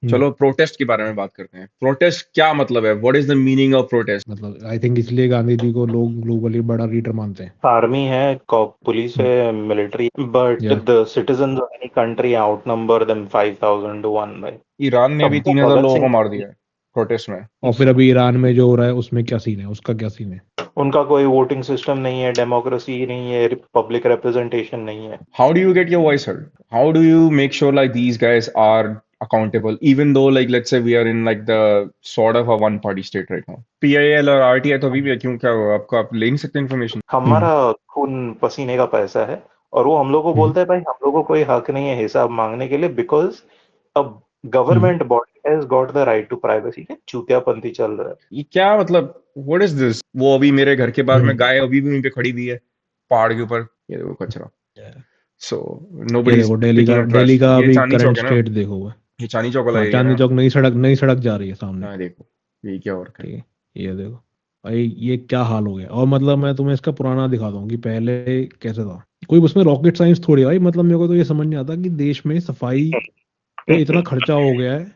चलो हम्म। प्रोटेस्ट के बारे में बात करते हैं। प्रोटेस्ट क्या मतलब है? What is the meaning of protest? मतलब आई थिंक इसलिए गांधी जी को लोग ग्लोबली बड़ा लीडर मानते हैं। आर्मी है, पुलिस हम्म। है, मिलिट्री, बट या the citizens of any country आउटनंबर them 5,000 to 1 भाई। ईरान ने भी सबको 3,000 भगत लोगों को सिंह, मार दिया है प्रोटेस्ट में। और फिर अभी ईरान में जो हो रहा है उसमें क्या सीन है, उसका क्या सीन है? उनका कोई वोटिंग सिस्टम नहीं है, डेमोक्रेसी नहीं है, पब्लिक रिप्रेजेंटेशन नहीं है। How do you get your voice heard? How do you make sure like these guys are accountable, even though like let's say we are in like the sort of a one party state right now? PIL और RTI तो अभी भी है, क्यों क्या हुआ आपको? आप ले नहीं सकते इन्फॉर्मेशन? हम्म। हमारा खून पसीने का पैसा है, और वो हम लोग को हम्म। बोलता है भाई हम लोग को कोई हक नहीं है हिसाब मांगने के लिए, बिकॉज अब hmm. Government body has got the right to privacy. चूतियापंथी चल रहा है। ये क्या मतलब? What is this? वो अभी मेरे घर के बाहर में हम्म। गाय अभी भी वहीं पे खड़ी हुई है पहाड़ के ऊपर। ये देखो कचरा। सो ये नोबडी इज देखो दिल्ली पिकिंग का अप दिल्ली ट्रैश। का ये अभी चांदनी करंट चौक है ना? स्टेट देखो हुआ है। ये चांदनी चौक वाला हाँ, एरिया चांदनी ना? चौक नई सड़क जा रही है सामने। हाँ देखो, ये क्या और है? ठीक है, ये देखो भाई, ये क्या हाल हो गया। और मतलब मैं तुम्हें इसका पुराना दिखा दूं कि पहले कैसे था। कोई उसमें रॉकेट साइंस थोड़ी है भाई। मतलब मेरे को तो ये समझ नहीं आता कि देश में सफाई पे इतना खर्चा हो गया है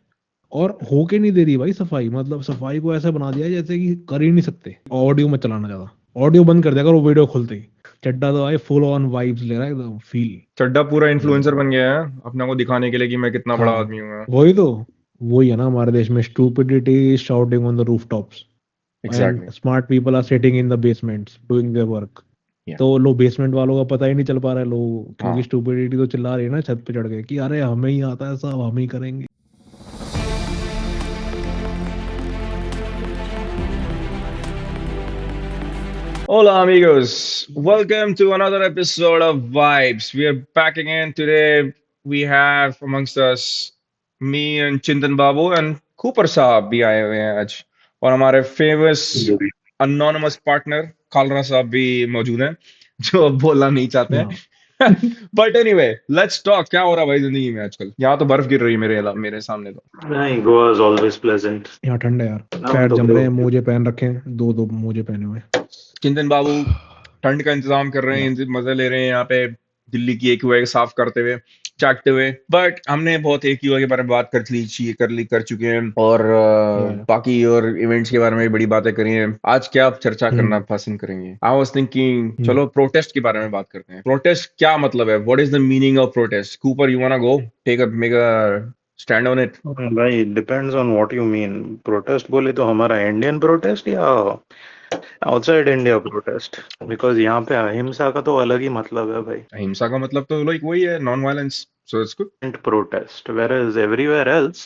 और होके नहीं दे रही भाई सफाई। मतलब सफाई को ऐसा बना दिया है जैसे कि कर ही नहीं सकते। ऑडियो मत चलाना ज्यादा, ऑडियो बंद कर दिया अगर वो वीडियो खुलते ही। चड्डा तो भाई फुल ऑन वाइब्स ले रहा है एकदम फील। चड्डा पूरा ये इन्फ्लुएंसर देखो। बन गया है अपने को दिखाने के लिए कि मैं कितना बड़ा हाँ, आदमी हूँ। वही तो। वही है ना हमारे देश में, stupidity is shouting on the rooftops and exactly. Smart people are sitting in the basements doing their work. या तो लोग बेसमेंट वालों का पता ही नहीं चल पा रहा है लोग, क्योंकि हाँ। स्टूपिडिटी तो चिल्ला रही है ना छत पे चढ़ के कि अरे हमें ही आता है सब, हम ही करेंगे। Hola amigos, welcome to another episode of Vibes. We are back again today. We have amongst us me and Chintan Babu and Cooper साहब भी आए हुए हैं आज, और हमारे फेमस अनोनिमस पार्टनर खालरा साहब भी मौजूद हैं जो अब बोलना नहीं चाहते हाँ। हैं। But anyway, let's talk. क्या हो रहा है भाई जिंदगी में आजकल? यहाँ तो बर्फ गिर रही है मेरे सामने तो। नहीं, गोवा इज ऑलवेज प्लेजेंट। यहाँ ठंड है यार। हम पैर तो जम रहे हैं, ब्रो, मोजे पहन रखे हैं, दो दो मोजे पहने हुए हैं। चिंतन बाबू ठंड का इंतजाम कर रहे या हैं, मजे ले रहे हैं यहाँ पे दिल्ली की एक्यूआई साफ करते हुए, चाटते हुए। बट हमने बहुत एक्यूआई के बारे में बात कर चुके हैं, और या बाकी और इवेंट्स के बारे में भी बड़ी बातें करी हैं। आज क्या आप चर्चा करना हम्म। पसंद करेंगे? आई वाज थिंकिंग हम्म। चलो प्रोटेस्ट के बारे में बात करते हैं। प्रोटेस्ट क्या मतलब है? What is the meaning of protest? Cooper, you wanna go take a make a stand on it? भाई depends on what you mean. Protest बोले तो हमारा इंडियन प्रोटेस्ट या आउटसाइड इंडिया प्रोटेस्ट? बिकॉज यहाँ पे अहिंसा का तो अलग ही मतलब है भाई। अहिंसा का मतलब तो लाइक वही है, non violence, so it's good. Protest, whereas everywhere else,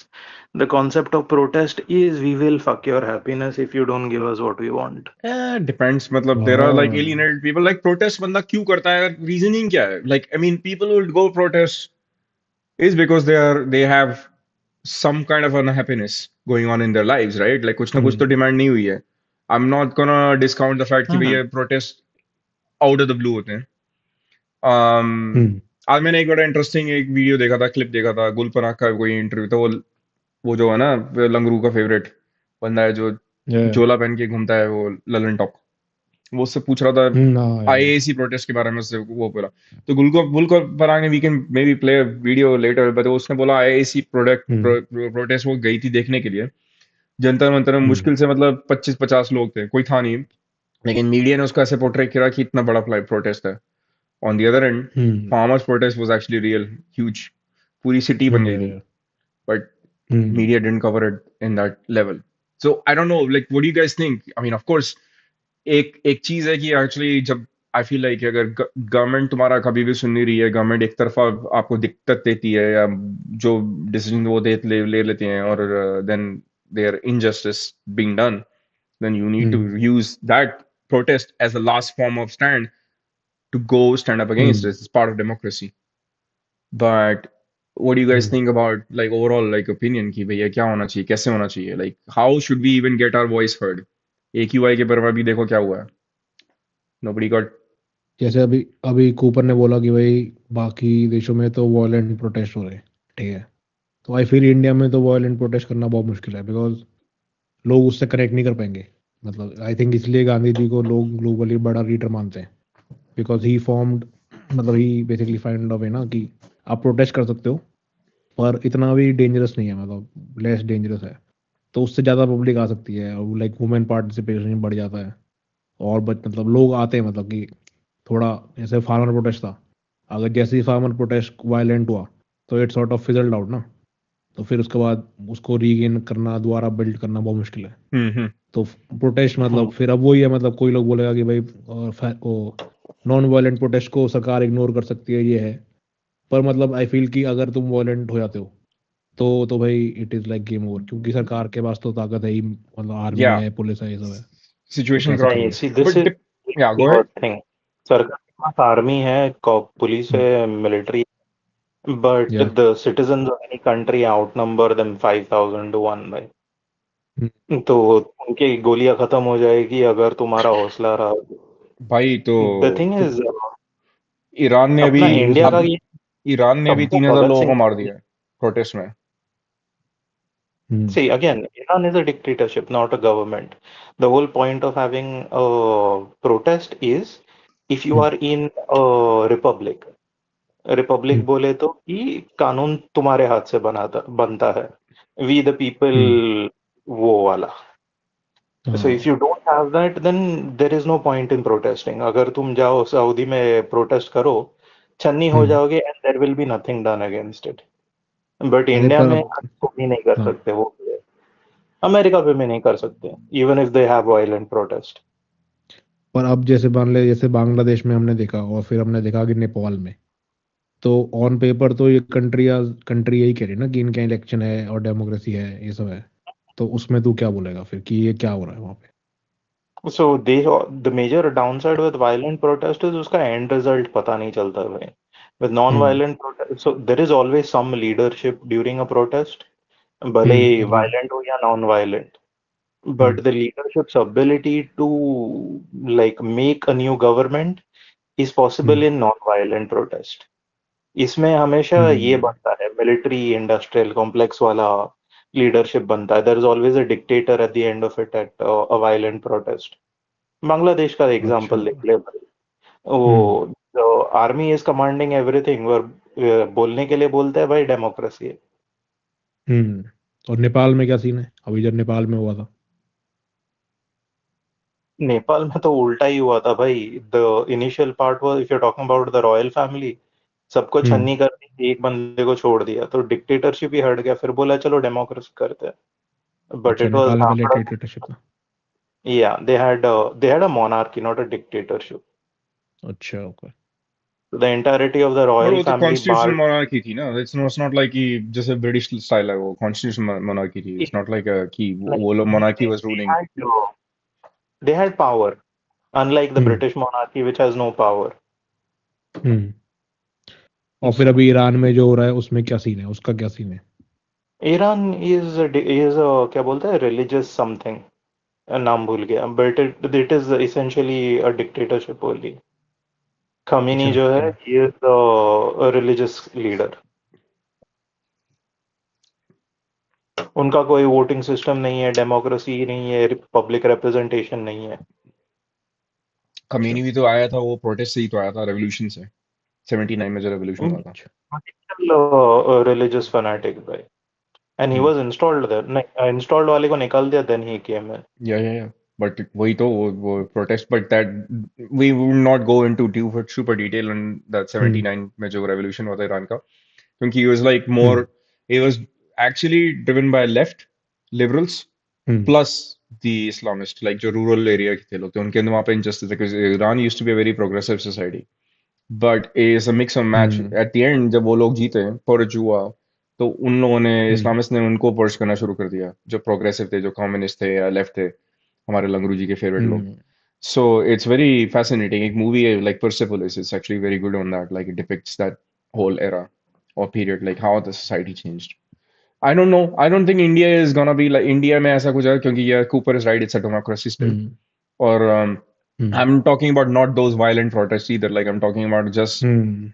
the concept of protest is we will fuck your happiness if you don't give us what we want. Depends, मतलब देर आर लाइक हाँ। Alienated people. Like protest बंदा क्यों करता है? Reasoning क्या है? Like I mean people will go protest is because they have some kind of unhappiness going on in their lives, right? Like कुछ ना कुछ हम्म। तो डिमांड नहीं हुई है। I'm not gonna discount the fact कि हम्म। भैया protest out of the blue होते हैं। um, हम्म। आज मैंने एक बड़ा इंटरेस्टिंग एक वीडियो देखा था, क्लिप देखा था, गुलपनाग का कोई इंटरव्यू था। वो जो है ना, वो लंगरू का फेवरेट बंदा है जो या झोला पहन के घूमता है, वो ललन टॉप। वो उससे पूछ रहा था हाँ या आईएसी प्रोटेस्ट के बारे में, उससे वो बोला। तो गुल को परागे we can maybe play video later, but उसने बोला आईएसी हम्म। प्रोटेस्ट वो गई थी देखने के लिए जंतर मंतर में। हम्म। मुश्किल से मतलब 25-50 लोग थे, कोई था नहीं। लेकिन मीडिया ने उसको ऐसे पोर्ट्रे किया कि इतना बड़ा प्रोटेस्ट है। On the other and, hmm. Farmers protest was actually real huge, पूरी सिटी बन गई थी। या but hmm. media didn't cover it in that level. So I don't know, like what do you guys think? I mean, of course, एक एक चीज है कि एक्चुअली जब आई फील लाइक अगर गवर्नमेंट तुम्हारा कभी भी सुन नहीं रही है, गवर्नमेंट एक तरफा आपको दिक्कत देती है, या जो डिसीजन वो ले लेते हैं, और then there injustice being done, then you need to hmm. use that protest as a last form of stand to go stand up against hmm. it. It's part of democracy. But what do you guys hmm. think about like overall like opinion कि भैया क्या होना चाहिए, कैसे होना चाहिए? Like how should we even get our voice heard? AQI के पर भी देखो क्या हुआ है। Nobody got। जैसे अभी अभी कूपर ने बोला कि भाई बाकी देशों में तो वायलेंट प्रोटेस्ट हो रहे हैं, ठीक है। तो आई फील इंडिया में तो वायलेंट प्रोटेस्ट करना बहुत मुश्किल है, बिकॉज लोग उससे कनेक्ट नहीं कर पाएंगे। मतलब आई थिंक इसलिए गांधी जी को लोग ग्लोबली बड़ा लीडर मानते हैं, बिकॉज ही फॉर्म्ड, मतलब ही बेसिकली फाइंड अ वे ना कि आप प्रोटेस्ट कर सकते हो पर इतना भी डेंजरस नहीं है, मतलब लेस डेंजरस है। तो उससे ज़्यादा पब्लिक आ सकती है, और लाइक वुमेन पार्टिसिपेशन बढ़ जाता है। और मतलब लोग आते हैं, मतलब कि थोड़ा, जैसे फार्मर प्रोटेस्ट था, अगर जैसे ही फार्मर प्रोटेस्ट वायलेंट हुआ तो it sort of fizzled out ना। तो फिर उसके बाद उसको रीगेन करना, दोबारा बिल्ड करना बहुत मुश्किल है। हम्म। तो प्रोटेस्ट मतलब फिर अब वही है, मतलब कोई लोग बोलेगा कि भाई वो नॉन वायलेंट प्रोटेस्ट को सरकार इग्नोर कर सकती है, ये है। पर मतलब आई फील कि अगर तुम वायलेंट हो जाते हो तो भाई it is like game over, क्योंकि सरकार के पास तो ताकत है ही, मतलब आर्मी या है, पुलिस है, ये सब है। तो सिचुएशन कैसे क्रॉस नहीं, करोगे? सी दिस बट इज या गो अहेड। थिंग। सरकार के पास आर्मी है, पुलिस हम्म, है, मिलिट्री, but या the citizens of any country outnumber them 5,000 to 1 भाई। हम्म, तो उनकी गोलियां खत्म हो जाएगी अगर तुम्हारा हौसला रहा। भाई तो द थिंग इज, ईरान ने अभी अपना इंडिया का ये ईरान ने अभी सबको 3,000 भगत लोगों को सिंह। मार दिया है प्रोटेस्ट में। हम्म, See, again, Iran is a dictatorship, not a government. The whole point of having a protest is if you hmm, are in a republic. Republic hmm, बोले तो कि कानून तुम्हारे हाथ से बनता है, वी द पीपल, हम्म, वो वाला। सो इफ हाँ, you don't have that then there is no point in protesting. अगर तुम जाओ सऊदी में प्रोटेस्ट करो, छन्नी हो हम्म। जाओगे and there will be nothing done against it. But अरे इंडिया पर में अब, को भी नहीं कर हाँ, सकते वो, अमेरिका पे भी नहीं कर सकते, even if they have violent protest. पर अब जैसे मान ले, जैसे बांग्लादेश में हमने देखा, और फिर हमने देखा कि नेपाल में, तो ऑन पेपर तो ये कंट्री यही कह रही है ना कि इनका इलेक्शन है और डेमोक्रेसी है, ये सब है। तो उसमें तू क्या बोलेगा फिर कि ये क्या हो रहा है वहाँ पे? So they the major downside with violent protest is उसका एंड रिजल्ट पता नहीं चलता भाई। With non hmm, violent protest, so there is always some leadership during a protest, भले ही एग्रीड। वायलेंट हो या non violent. But hmm, the leadership's ability to like make a new government is possible hmm, in non violent protest. इसमें हमेशा ये hmm, बनता है, military industrial complex वाला लीडरशिप बनता है। There is always a dictator at the end of it at a violent protest. Bangladesh का अच्छा, एग्जांपल देख ले भाई। हम्म, वो आर्मी इज कमांडिंग एवरीथिंग, और बोलने के लिए बोलते हैं भाई डेमोक्रेसी है। हम्म। और नेपाल में क्या सीन है अभी, जब नेपाल में हुआ था? नेपाल में तो उल्टा ही हुआ था भाई। The initial part was, if you talking about the royal family, सबको हम्म, छन्नी कर दी थी, एक बंदे को छोड़ दिया तो डिक्टेटरशिप ही हट गया, फिर बोला चलो डेमोक्रेसी करते हैं, बट अच्छा, इट वाज नेपाल में पहले हाफड़ा। डिक्टेटरशिप था? Yeah, they had a monarchy, not a dictatorship. अच्छा, okay. So the entirety of the but royal वो तो family कॉन्स्टिट्यूशनल barred. मोनार्की थी ना, इट्स नॉट लाइक कि जैसे ब्रिटिश स्टाइल है, वो कॉन्स्टिट्यूशनल मोनार्की थी। इट्स नॉट लाइक कि वो लोग monarchy was They ruling. had they had power, unlike the hmm, British monarchy, which has no power. हम्म। और फिर So अभी ईरान में जो हो रहा है उसमें क्या सीन है, उसका क्या सीन है? Iran is a क्या बोलते हैं, religious something, नाम भूल गया, but it is essentially a dictatorship only. Khamenei अच्छा, जो है, he is a religious leader. उनका कोई वोटिंग सिस्टम नहीं है, डेमोक्रेसी नहीं है, पब्लिक रिप्रेजेंटेशन नहीं है। अच्छा, खमीनी भी तो आया था, वो प्रोटेस्ट से ही तो आया था, रेवोल्यूशन से। 79 में जो रेवोल्यूशन हुआ था। अच्छा, रिलीजियस फैनाटिक भाई, and he hmm. Was installed there. नहीं, इंस्टॉल्ड वाले को निकाल दिया, देन ही केम इन। या बट वही तो वो protest, but that we would not go into super detail on that hmm, 79 में जो रेवोल्यूशन हुआ था ईरान का, क्योंकि he was like more, hmm, it was actually driven by left liberals hmm, plus the Islamist, like जो rural area के थे लोग थे, उनके अंदर वहाँ पे injustice है, because Iran used to be a very progressive society, but it's a mix and match hmm, at the end। जब वो लोग जीते purge हुआ, तो उन लोगों ने, हम्म, इस्लामिस्ट ने उनको पर्च करना शुरू कर दिया, जो प्रोग्रेसिव थे, जो कम्युनिस्ट थे या लेफ्ट थे, हमारे लंगरू जी के फेवरेट लोग। हम्म, So it's very fascinating, एक movie है like Persepolis, it's actually very good on that, like it depicts that whole era or period, like how the society changed। I don't know. I don't think India is gonna be like India में ऐसा कुछ है, क्योंकि yeah, Cooper is right. It's a democracy still. Hmm, Or hmm, I'm talking about not those violent protests either. Like I'm talking about just हम्म,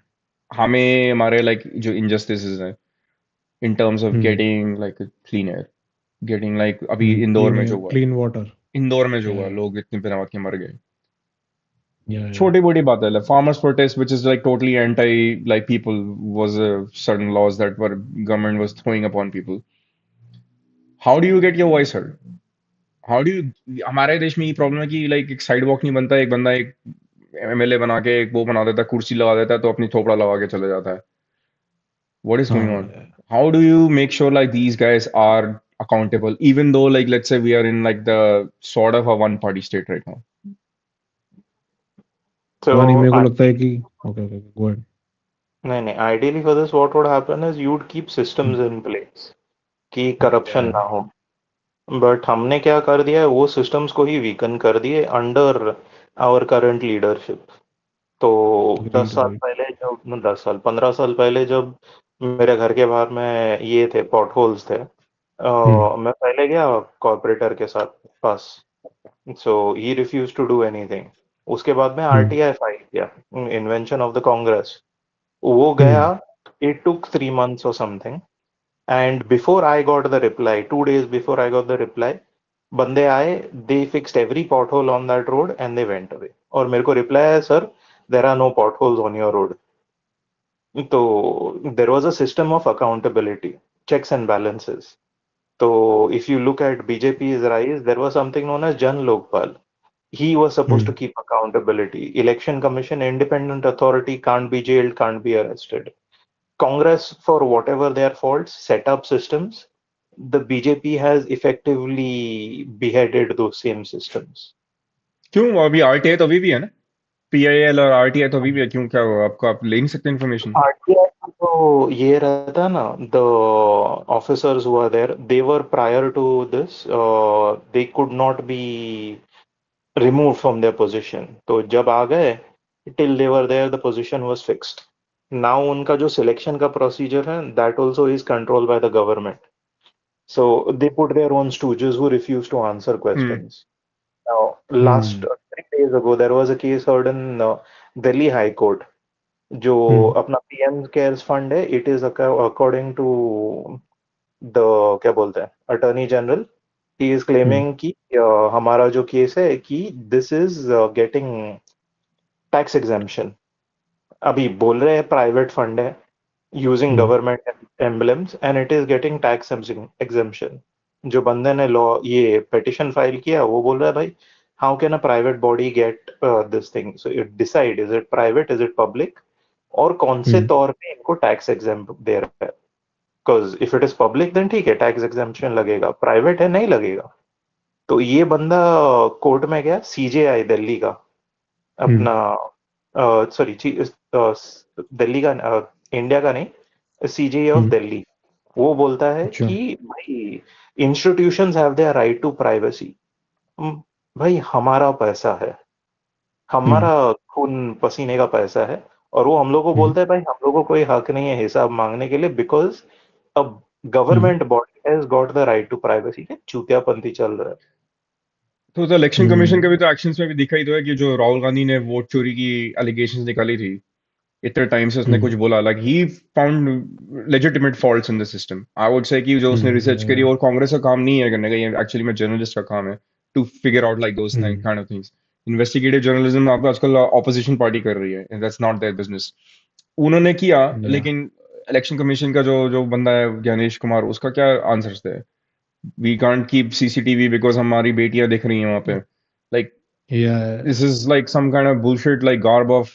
हमें हमारे like जो injustices हैं in terms of hmm, getting like a clean air, getting like अभी Indore clean में air, जो हुआ, clean water. Indore में जो हुआ, लोग इतने बिना के मर गए। छोटी मोटी बात है, like farmers protest which is like totally anti like people was certain laws that were government was throwing upon people. How do you get your voice heard? How do you, हमारे देश में ये प्रॉब्लम है कि like एक side walk नहीं बनता, एक बंदा एक एमएलए बना के एक वो बना देता है, कुर्सी लगा देता है तो अपनी थोपड़ा लगा के चले जाता है. What is going on? हाँ How do you make sure like these guys are accountable, even though like let's say we are in like the sort of a one party state right now? पता नहीं, So मेरे को I, लगता है कि okay okay go ahead. नहीं, ideally for this what would happen is you'd keep systems in place कि corruption Yeah. ना हो. बट हमने क्या कर दिया है, वो सिस्टम्स को ही वीकन कर दिए अंडर आवर करंट लीडरशिप. तो 10 साल Agreed. पहले जब 10 साल 15 साल पहले जब मेरे घर के बाहर में ये थे पॉट होल्स थे, मैं पहले गया कॉर्पोरेटर के साथ पास. So he refuse to do anything. उसके बाद में आरटीआई फाइल किया, इन्वेंशन ऑफ द कांग्रेस. वो गया, it took 3 months or something. And before I got the reply, 2 days before I got the reply, बंदे आए, they fixed every pothole on that road and they went away. और मेरे को reply है, sir, there are no potholes on your road. तो there was a system of accountability, checks and balances. So if you look at BJP's rise, there was something known as Jan Lokpal. He was supposed to keep accountability. Election Commission, independent authority, can't be jailed, can't be arrested. Congress, for whatever their faults, set up systems. The BJP has effectively beheaded those same systems. क्यों अभी RTI तो अभी भी है ना? PIL और RTI तो अभी भी है, क्यों क्या हुआ आपको? आप ले नहीं सकते इन्फॉर्मेशन? RTI का तो ये रहता ना, the officers who are there, they were prior to this, they could not be removed from their position. तो जब आ गए, till they were there, the position was fixed. Now उनका जो selection का procedure है, that also is controlled by the government. So they put their own stooges who refuse to answer questions. Now, last 3 days ago, there was a case heard in Delhi High Court. जो अपना PM cares fund है, it is according to the क्या बोलते हैं Attorney General. He is claiming कि हमारा जो case है कि this is getting tax exemption. अभी बोल रहे हैं private fund है, using government emblems and it is getting tax exemption. जो बंदे ने लॉ ये petition फाइल किया, वो बोल रहा है भाई, how can a private body get this thing? So it decide, is it private, is it public, और कौन से तौर पे इनको tax exempt दे रहा है. Because if it is public then ठीक है, tax exemption लगेगा, private है नहीं लगेगा. तो ये बंदा कोर्ट में गया, CJI दिल्ली का, अपना सॉरी दिल्ली का, इंडिया का नहीं, CJI ऑफ दिल्ली. वो बोलता है कि भाई institutions have their right to privacy. भाई हमारा पैसा है, हमारा खून पसीने का पैसा है, और वो हम लोग को बोलता है भाई हम लोग को कोई हक नहीं है हिसाब मांगने के लिए, बिकॉज अब government body has got the right to privacy. के चूतियापंथी चल रहा है. तो इलेक्शन कमीशन के भी तो एक्शंस में भी दिखाई तो है कि जो राहुल गांधी ने वोट चोरी की एलिगेशंस निकाली थी, इतने टाइम से उसने कुछ बोला, like he found legitimate faults in the system. I would say कि जो उसने रिसर्च करी, और कांग्रेस का काम नहीं है करने का, ये एक्चुअली में जर्नलिस्ट का काम है to figure out like those kind of things. Investigative journalism आपको आजकल ऑपोजिशन पार्टी कर रही है, दैट्स नॉट देयर बिजनेस. उन्होंने किया, लेकिन इलेक्शन कमीशन का जो जो बंदा है ज्ञानेश कुमार, उसका क्या आंसर्स थे? We can't keep CCTV because हमारी बेटियां दिख रही हैं वहां पे. Like, this is like some kind of bullshit, like garb of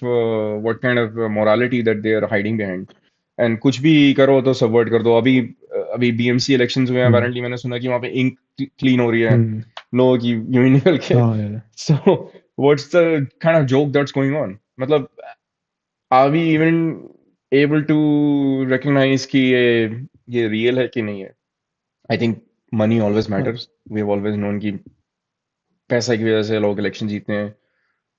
what kind of morality that they are hiding behind. And कुछ भी करो तो subvert कर दो. अभी BMC elections हुए हैं, apparently मैंने सुना कि वहां पे ink clean हो रही है लोगों की यूं ही निकल के. So what's the kind of joke that's going on? मतलब are we even able to recognize कि ये real है कि नहीं है? I think money always matters. We have always known कि पैसा की वजह से लोग इलेक्शन जीतते हैं,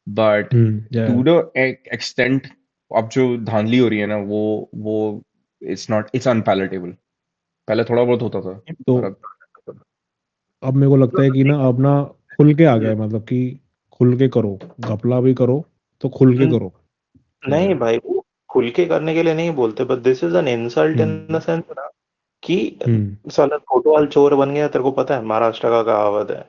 बट टू द एक्सटेंट अब जो धांधली हो रही है ना, वो इट्स अनपैलेटेबल. पहले थोड़ा बहुत होता था, तो अब मेरे को लगता है कि ना अब ना खुल के आ गया, मतलब कि खुल के करो, घपला भी करो तो खुल के करो. नहीं भाई, वो खुल के करने के लिए नहीं बोलते, but this is an insult in the sense ना कि साला कोतवाल चोर बन गया. तेरे को पता है महाराष्ट्र का कहावत है,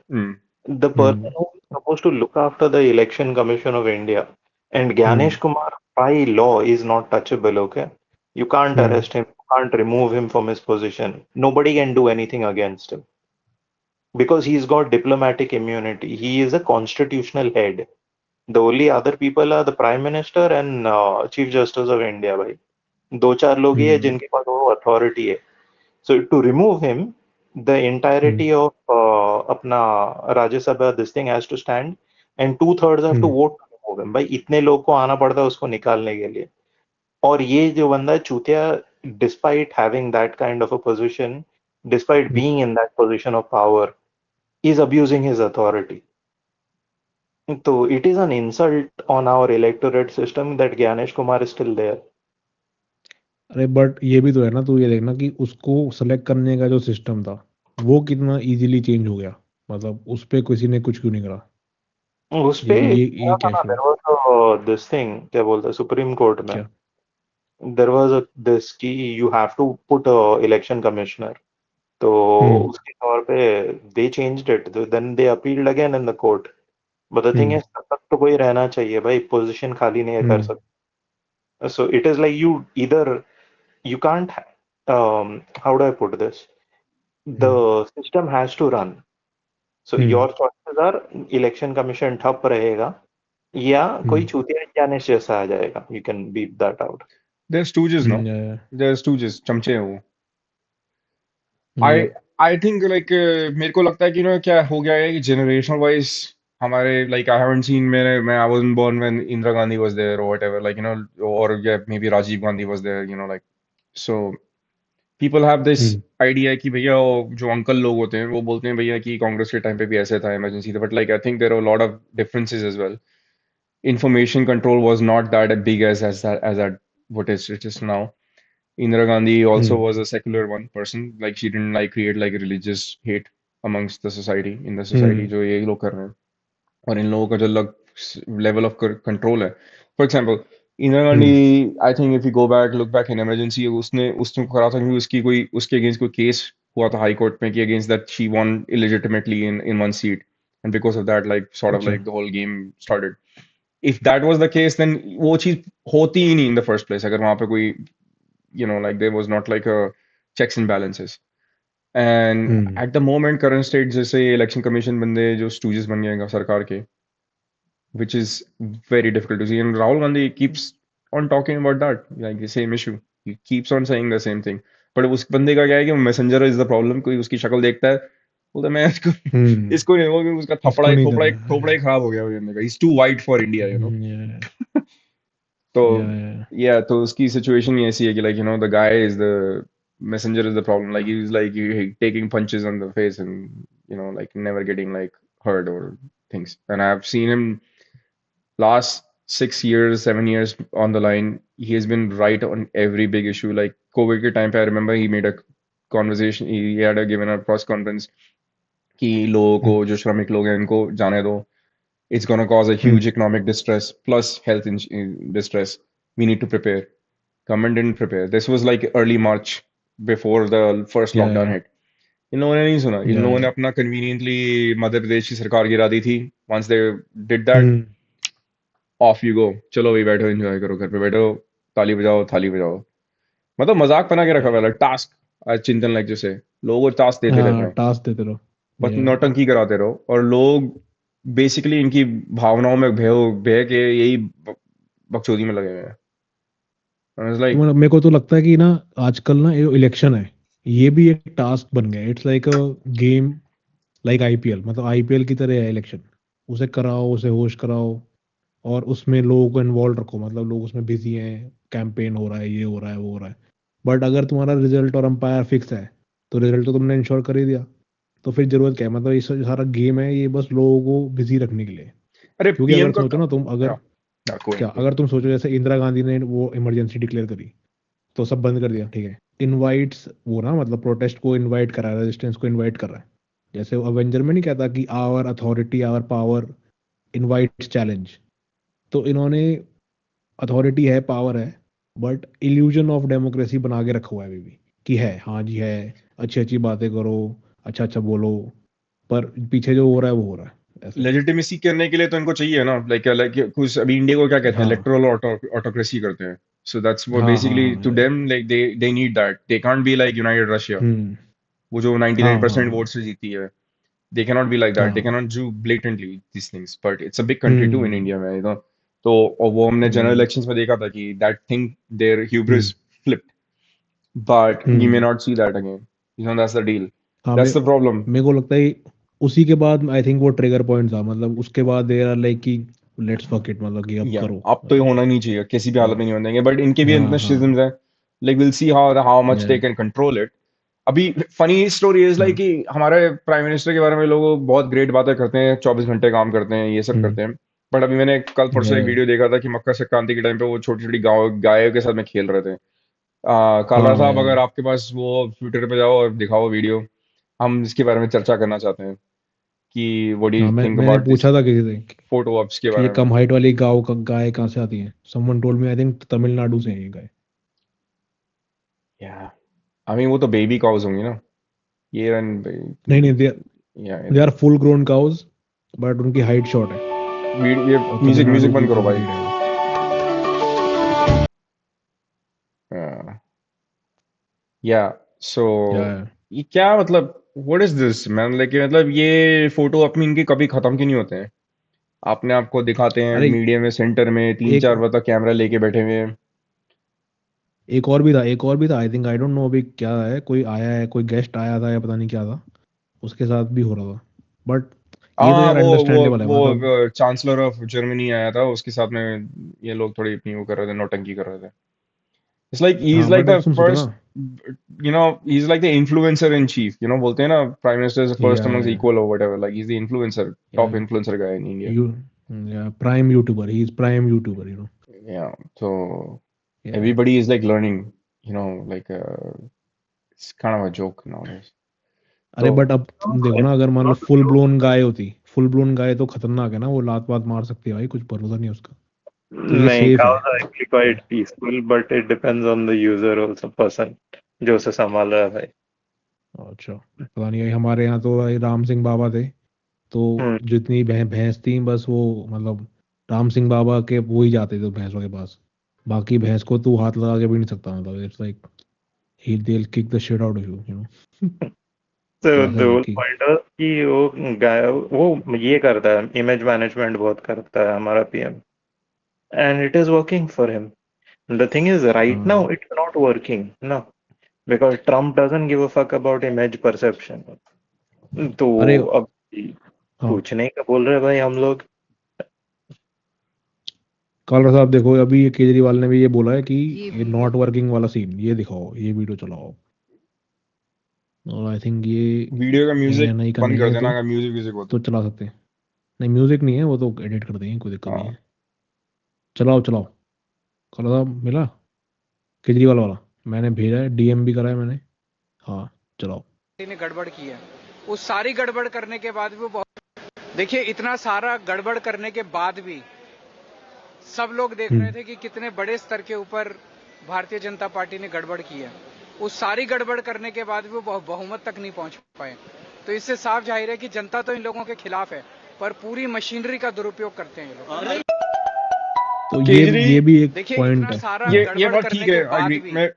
the person who supposed to look after the Election Commission of India. And Gyanesh Kumar, by law, is not touchable, okay? You can't arrest him, you can't remove him from his position. Nobody can do anything against him because he's got diplomatic immunity. He is a constitutional head. The only other people are the Prime Minister and Chief Justice of India, भाई. दो चार लोग ही है जिनके पास वो authority है. So to remove him, the entirety of अपना राज्य सभा this thing has to stand and 2/3 have to vote to remove him. भाई इतने लोग को आना पड़ता है उसको निकालने के लिए. और ये जो बंदा है चूतिया, despite having that kind of a position, despite being in that position of power, is abusing his authority. So it is an insult on our electorate system that Gyanesh Kumar is still there. अरे but ये भी तो है ना, तू ये देखना कि उसको सेलेक्ट करने का जो सिस्टम था वो कितना इजीली चेंज हो गया, मतलब उस पे किसी ने कुछ क्यों नहीं करा उस पे ये क्या था ना, कैसे there was this thing, क्या बोलते हैं सुप्रीम कोर्ट में, क्या there was this कि you have to put a election commissioner. तो उसके तौर पे they changed it, then they appealed again in the court. But the thing is तब तक तो कोई रहना चाहिए भाई, पोजीशन खाली नहीं कर सकते. So it is like you either you can't how do I put this, the system has to run. So your choices are election commission ठप रहेगा या कोई चूतिया ज्ञानेश जैसा आ जाएगा. You can beat that out. They're stooges, no? They're stooges, चमचे हैं वो. I think like मेरे को लगता है कि ना क्या हो गया है कि generational wise हमारे like I haven't seen मैं I wasn't born when Indira Gandhi was there or whatever, like you know, or yeah, maybe Rajiv Gandhi was there, you know, like so people have this idea कि भैया जो uncle लोग होते हैं वो बोलते हैं भैया कि कांग्रेस के टाइम पे भी ऐसे था, इमरजेंसी था, but like I think there are a lot of differences as well. Information control was not that big as that what it is now. Indira Gandhi also was a secular one person. Like she didn't like create like religious hate amongst the society, in the society जो ये लोग कर रहे हैं. और इन लोगों का जो level of control है. For example, Indira Gandhi, I think if you go back, look back in emergency, उसने करा था कि उसके against कोई case हुआ था high court में कि against that she won illegitimately in one seat, and because of that like sort of like the whole game started. If that was the case, then वो चीज होती ही नहीं in the first place अगर वहाँ पे कोई you know, like there was not like a checks and balances. And at the moment, current state, जैसे election commission बंदे जो stooges बन गए हैं सरकार के, which is very difficult to see. And Rahul Gandhi keeps on talking about that, like the same issue. He keeps on saying the same thing. But उस बंदे का क्या है कि messenger is the problem. कोई उसकी शक्ल देखता है, बोलता है मैं इसको नहीं, वो उसका थोपड़ा ही खराब हो गया वो बंदे का. He's too white for India, you know. तो yeah, तो उसकी situation ही ऐसी है कि like you know the guy is the messenger is the problem. Like he's like taking punches on the face and you know like never getting like hurt or things. And I've seen him last 6 years, 7 years on the line. He has been right on every big issue. Like COVID के time पे I remember he made a conversation. He had given a press conference कि लोगों को जो श्रमिक लोग हैं इनको जाने दो. It's going to cause a huge economic distress plus health distress. We need to prepare. Government didn't prepare. This was like early March before the first lockdown hit. इन लोगों ने नहीं सुना. इन लोगों ने अपना conveniently मध्य प्रदेश की सरकार गिरा दी थी. Once they did that, off you go. चलो भाई बैठो enjoy करो, घर पे बैठो, ताली बजाओ, थाली बजाओ. मतलब मजाक बना के रखा हुआ है टास्क चिंतन लाइक जैसे लोगों को टास्क देते रहते हैं. टास्क देते रहो, बस नौटंकी कराते रहो और लोग बेसिकली इनकी भावनाओं में बह के यही बकचोदी में लगे हुए हैं. Like, मेरे को तो लगता है कि ना आजकल ना ये इलेक्शन है ये भी एक टास्क बन गया. It's like a game, like IPL. मतलब आईपीएल की तरह है इलेक्शन. उसे कराओ, उसे होस्ट कराओ और उसमें लोगों को इन्वॉल्व रखो. मतलब लोग उसमें बिजी हैं, कैंपेन हो रहा है, ये हो रहा है, वो हो रहा है. बट अगर तुम्हारा रिजल्ट और अंपायर फिक्स है तो रिजल्ट तो तुमने इंश्योर कर ही दिया, तो फिर जरूरत क्या है. मतलब ये सारा गेम है ये बस लोगों को बिजी रखने के लिए. अरे क्योंकि अगर सोचो ना तुम, अगर तुम सोचो जैसे इंदिरा गांधी ने वो इमरजेंसी डिक्लेयर करी तो सब बंद कर दिया, ठीक है. इनवाइट्स वो ना मतलब प्रोटेस्ट को इनवाइट कर रहा है, रेजिस्टेंस को इनवाइट कर रहा है. जैसे अवेंजर में नहीं कहता कि our authority our power invites challenge. तो इन्होंने अथॉरिटी है, पावर है, बट इल्यूजन ऑफ डेमोक्रेसी बना के रखा हुआ है अभी भी कि है, हाँ जी है, अच्छी अच्छी बातें करो, अच्छा अच्छा बोलो, पर पीछे जो हो रहा है वो हो रहा है. ऐसे। लेजिटिमेसी करने के लिए तो इनको चाहिए ना, लाइक कुछ अभी इंडिया को क्या कहते हैं, हाँ इलेक्टोरल ऑटोक्रेसी करते हैं. सो दैट्स वो हाँ हाँ बेसिकली हाँ to yeah. Them, like they need that. They can't be like United Russia, hmm वो जो हाँ हाँ 99% हाँ वोट से जीती है. They cannot be like that. They हाँ cannot do blatantly these things. But it's a big country too in hmm India में, तो और वो हमने जनरल yeah, इलेक्शंस में देखा था कि that thing, their hubris hmm flipped. But we may hmm not see that again. That's the deal. हाँ That's the problem. मेरे को लगता है उसी के बाद आई थिंक वो ट्रिगर पॉइंट था, मतलब उसके बाद दे आर लाइक कि लेट्स फक इट, मतलब कि अब Yeah, करो अब तो ये होना नहीं चाहिए, किसी भी हालत में नहीं होने देंगे. But इनके भी हाँ इतने हाँ schisms हैं. Like we'll see how much they yeah, can control it. अभी फनी स्टोरी इज लाइक हाँ कि हमारे प्राइम मिनिस्टर के बारे में लोग बहुत ग्रेट बातें करते हैं, 24 घंटे काम करते हैं, ये सब हम्म करते हैं. बट अभी मैंने कल परसों एक yeah, वीडियो देखा था कि मकर संक्रांति के टाइम पे वो छोटी छोटी गायों के साथ में खेल रहे थे. कालरा हाँ साहब, yeah. अगर आपके पास वो ट्विटर पे जाओ और दिखाओ वीडियो, हम इसके बारे में चर्चा करना चाहते हैं कि व्हाट डू हाँ यू थिंक मैंने अबाउट दिस पूछा था किसी से फोटो ऑप्स के कि ये बारे में. कम हाइट वाली गाय कहाँ से आती है, someone told me I think Tamil Nadu से है ये गाय। या आई मीन वो तो बेबी काउज होंगी ना, ये रन. नहीं नहीं या they are full grown cows, but उनकी हाइट शॉर्ट है ये और म्यूजिक तमिलनाडु म्यूजिक की बंद करो कोई भाई. ब्रीड है वो। या सो या ये क्या मतलब, what is this man, like मतलब ये फोटो अपनी इनके कभी खत्म क्यों नहीं होते हैं. अपने आप को दिखाते हैं अरे मीडिया में, सेंटर में तीन एक चार बता कैमरा लेके बैठे हुए हैं. एक और भी था I think, I don't know अभी क्या है, कोई आया है, कोई गेस्ट आया था या पता नहीं क्या था, उसके साथ भी हो रहा था, बट ये तो हाँ, यार वो वो अंडरस्टैंडेबल है मतलब। वो चांसलर ऑफ जर्मनी आया था, उसके साथ में ये लोग थोड़ी अपनी वो कर रहे थे, नौटंकी कर रहे थे. इट्स लाइक ही इज हाँ लाइक बट द अब तुम सोचो ना, first, he is like the influencer in chief, बोलते हैं ना, prime minister is the first या अमंग्स इक्वल और whatever, like he is the influencer, या top influencer guy in India. You या prime YouTuber, he is prime YouTuber you know. या so या everybody is like learning, like it's kind of a joke nowadays. अरे तो but अब तुम देखो ना, अगर मान लो फुल ब्लोन गाय होती, फुल ब्लोन गाय तो खतरनाक है ना, वो लात वात मार सकती है भाई, कुछ भरोसा नहीं उसका। तो ये नहीं, सेफ है। cows are actually quite peaceful, but it depends on the user also, person जो उसे संभाल रहा है भाई. अच्छा पता नहीं, हमारे यहाँ तो भाई राम सिंह बाबा थे, तो हम्म. जितनी भैंस थी बस वो मतलब राम सिंह बाबा के वो ही जाते थे भैंसों के पास, बाकी भैंस को तू हाथ लगा के भी नहीं सकता, मतलब it's like he they will kick the shit out of you you know. So ऐसा the है whole कि point है कि वो ये करता है, इमेज मैनेजमेंट बहुत करता है हमारा PM, and it is working for him. The thing is, right now हाँ it's not working, no, because Trump doesn't give a fuck about image perception. तो अरे अब हाँ पूछने का बोल रहे भाई हम लोग. कालरा साहब देखो, अभी ये केजरीवाल ने भी ये बोला है कि ये नॉट वर्किंग वाला सीन ये दिखाओ, ये वीडियो चलाओ, और आई थिंक ये वीडियो का इंडिया म्यूजिक नहीं बंद करनी कर है देना, अगर म्यूजिक म्यूजिक हो तो चला सकते हैं। नहीं म्यूजिक नहीं है, वो तो एडिट कर देंगे, कोई दिक्कत नहीं हाँ. है। चलाओ चलाओ, कालरा साहब मिला केजरीवाल वाला, मैंने भेजा है, डीएम भी करा है मैंने। हाँ चलाओ। ने गड़बड़ की है, उस सारी गड़बड़ करने के बाद भी वो देखिए इतना सारा गड़बड़ करने के बाद भी सब लोग देख रहे थे कि कितने बड़े स्तर के ऊपर भारतीय जनता पार्टी ने गड़बड़ की है। उस सारी गड़बड़ करने के बाद भी वो बहुमत तक नहीं पहुंच पाए। तो इससे साफ जाहिर है कि जनता तो इन लोगों के खिलाफ है, पर पूरी मशीनरी का दुरुपयोग करते हैं ये लोग। तो केजरी ये भी एक देखिए पॉइंट इतना है। सारा ये गड़बड़ बात करने ठीक है, के बाद अग्री भी मैं.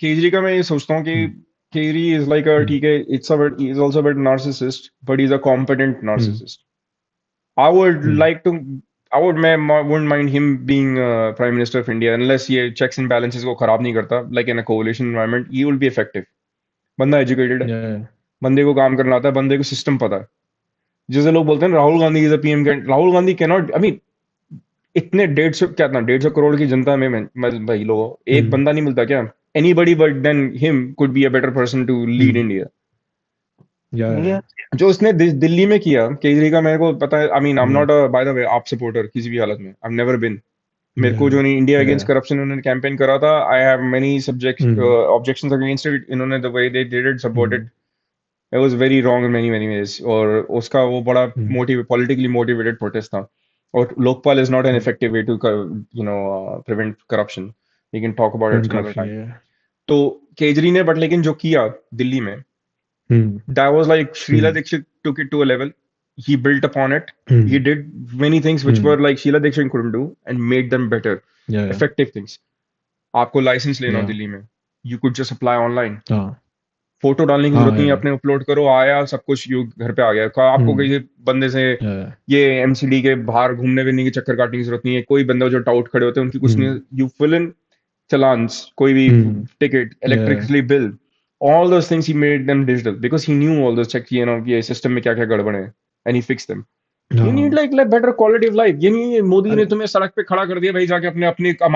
केजरी का मैं ये सोचता हूँ कि हम्म, केजरी इज लाइक हम्म, ठीक है, it's a but is also but narcissist, but is a competent hmm, narcissist. I would hmm, like to. I wouldn't mind him being Prime Minister of India unless ये checks and balances को खराब नहीं करता. Like in a coalition environment, he will be effective. बंदा educated है, yeah, बंदे को काम करना आता है, बंदे को सिस्टम पता है. जैसे लोग बोलते हैं ना, Rahul Gandhi is a PM, Rahul Gandhi can not, I mean इतने 150 क्या था, 150 करोड़ की जनता में भाई लोगों, एक हम्म, बंदा नहीं मिलता क्या? Anybody but then him could be a better person to lead hmm, India. yeah, Yeah. जो उसने दिल्ली में किया केजरी का, मेरे को पता है. I mean I am hmm, not bye the वे आप सपोर्टर किसी भी हालत में, आई हैव नेवर बीन. मेरे को yeah, जो नहीं, इंडिया अगेंस्ट yeah, करप्शन उन्होंने कैंपेन करा था, I have many subject hmm, objections against it. इन्होंने the way they did it, supported, hmm, it was very wrong in many many ways. और उसका वो बड़ा हम्म, पॉलिटिकली मोटिवेटेड प्रोटेस्ट था. और Lokpal is not an hmm, effective way to prevent corruption. We can talk about it prevent some other corruption, time. yeah, तो केजरी ने but लेकिन जो किया दिल्ली में, hmm, that was like Sheila hmm, Dikshit took it to a level. he built upon it. He did many things which were like Sheila Dikshit couldn't do and made them better, yeah, effective things. आपको licence लेना हो yeah, Delhi में, you could just apply online. हाँ, photo डालने की हाँ, जरूरत नहीं है, yeah, अपने अपलोड करो, आया सब कुछ, यू घर पे आ गया। आपको किसी बंदे से yeah, ये एमसीडी के बाहर घूमने फिरने की चक्कर काटने की जरूरत नहीं है। कोई बंदा जो टाउट खड़े होते हैं उनकी कुछ नहीं, यू फिल इन challans, कोई भी ticket, yeah, electricity bill, all those things he made them digital because he knew all those check, you know, ये system में क्या क्या गड़बड़ है, and he fixed them. You need हाँ, like better quality of life. ये नहीं है मोदी ने अरे तुम्हें सड़क पे खड़ा कर दिया भाई, जाके अपने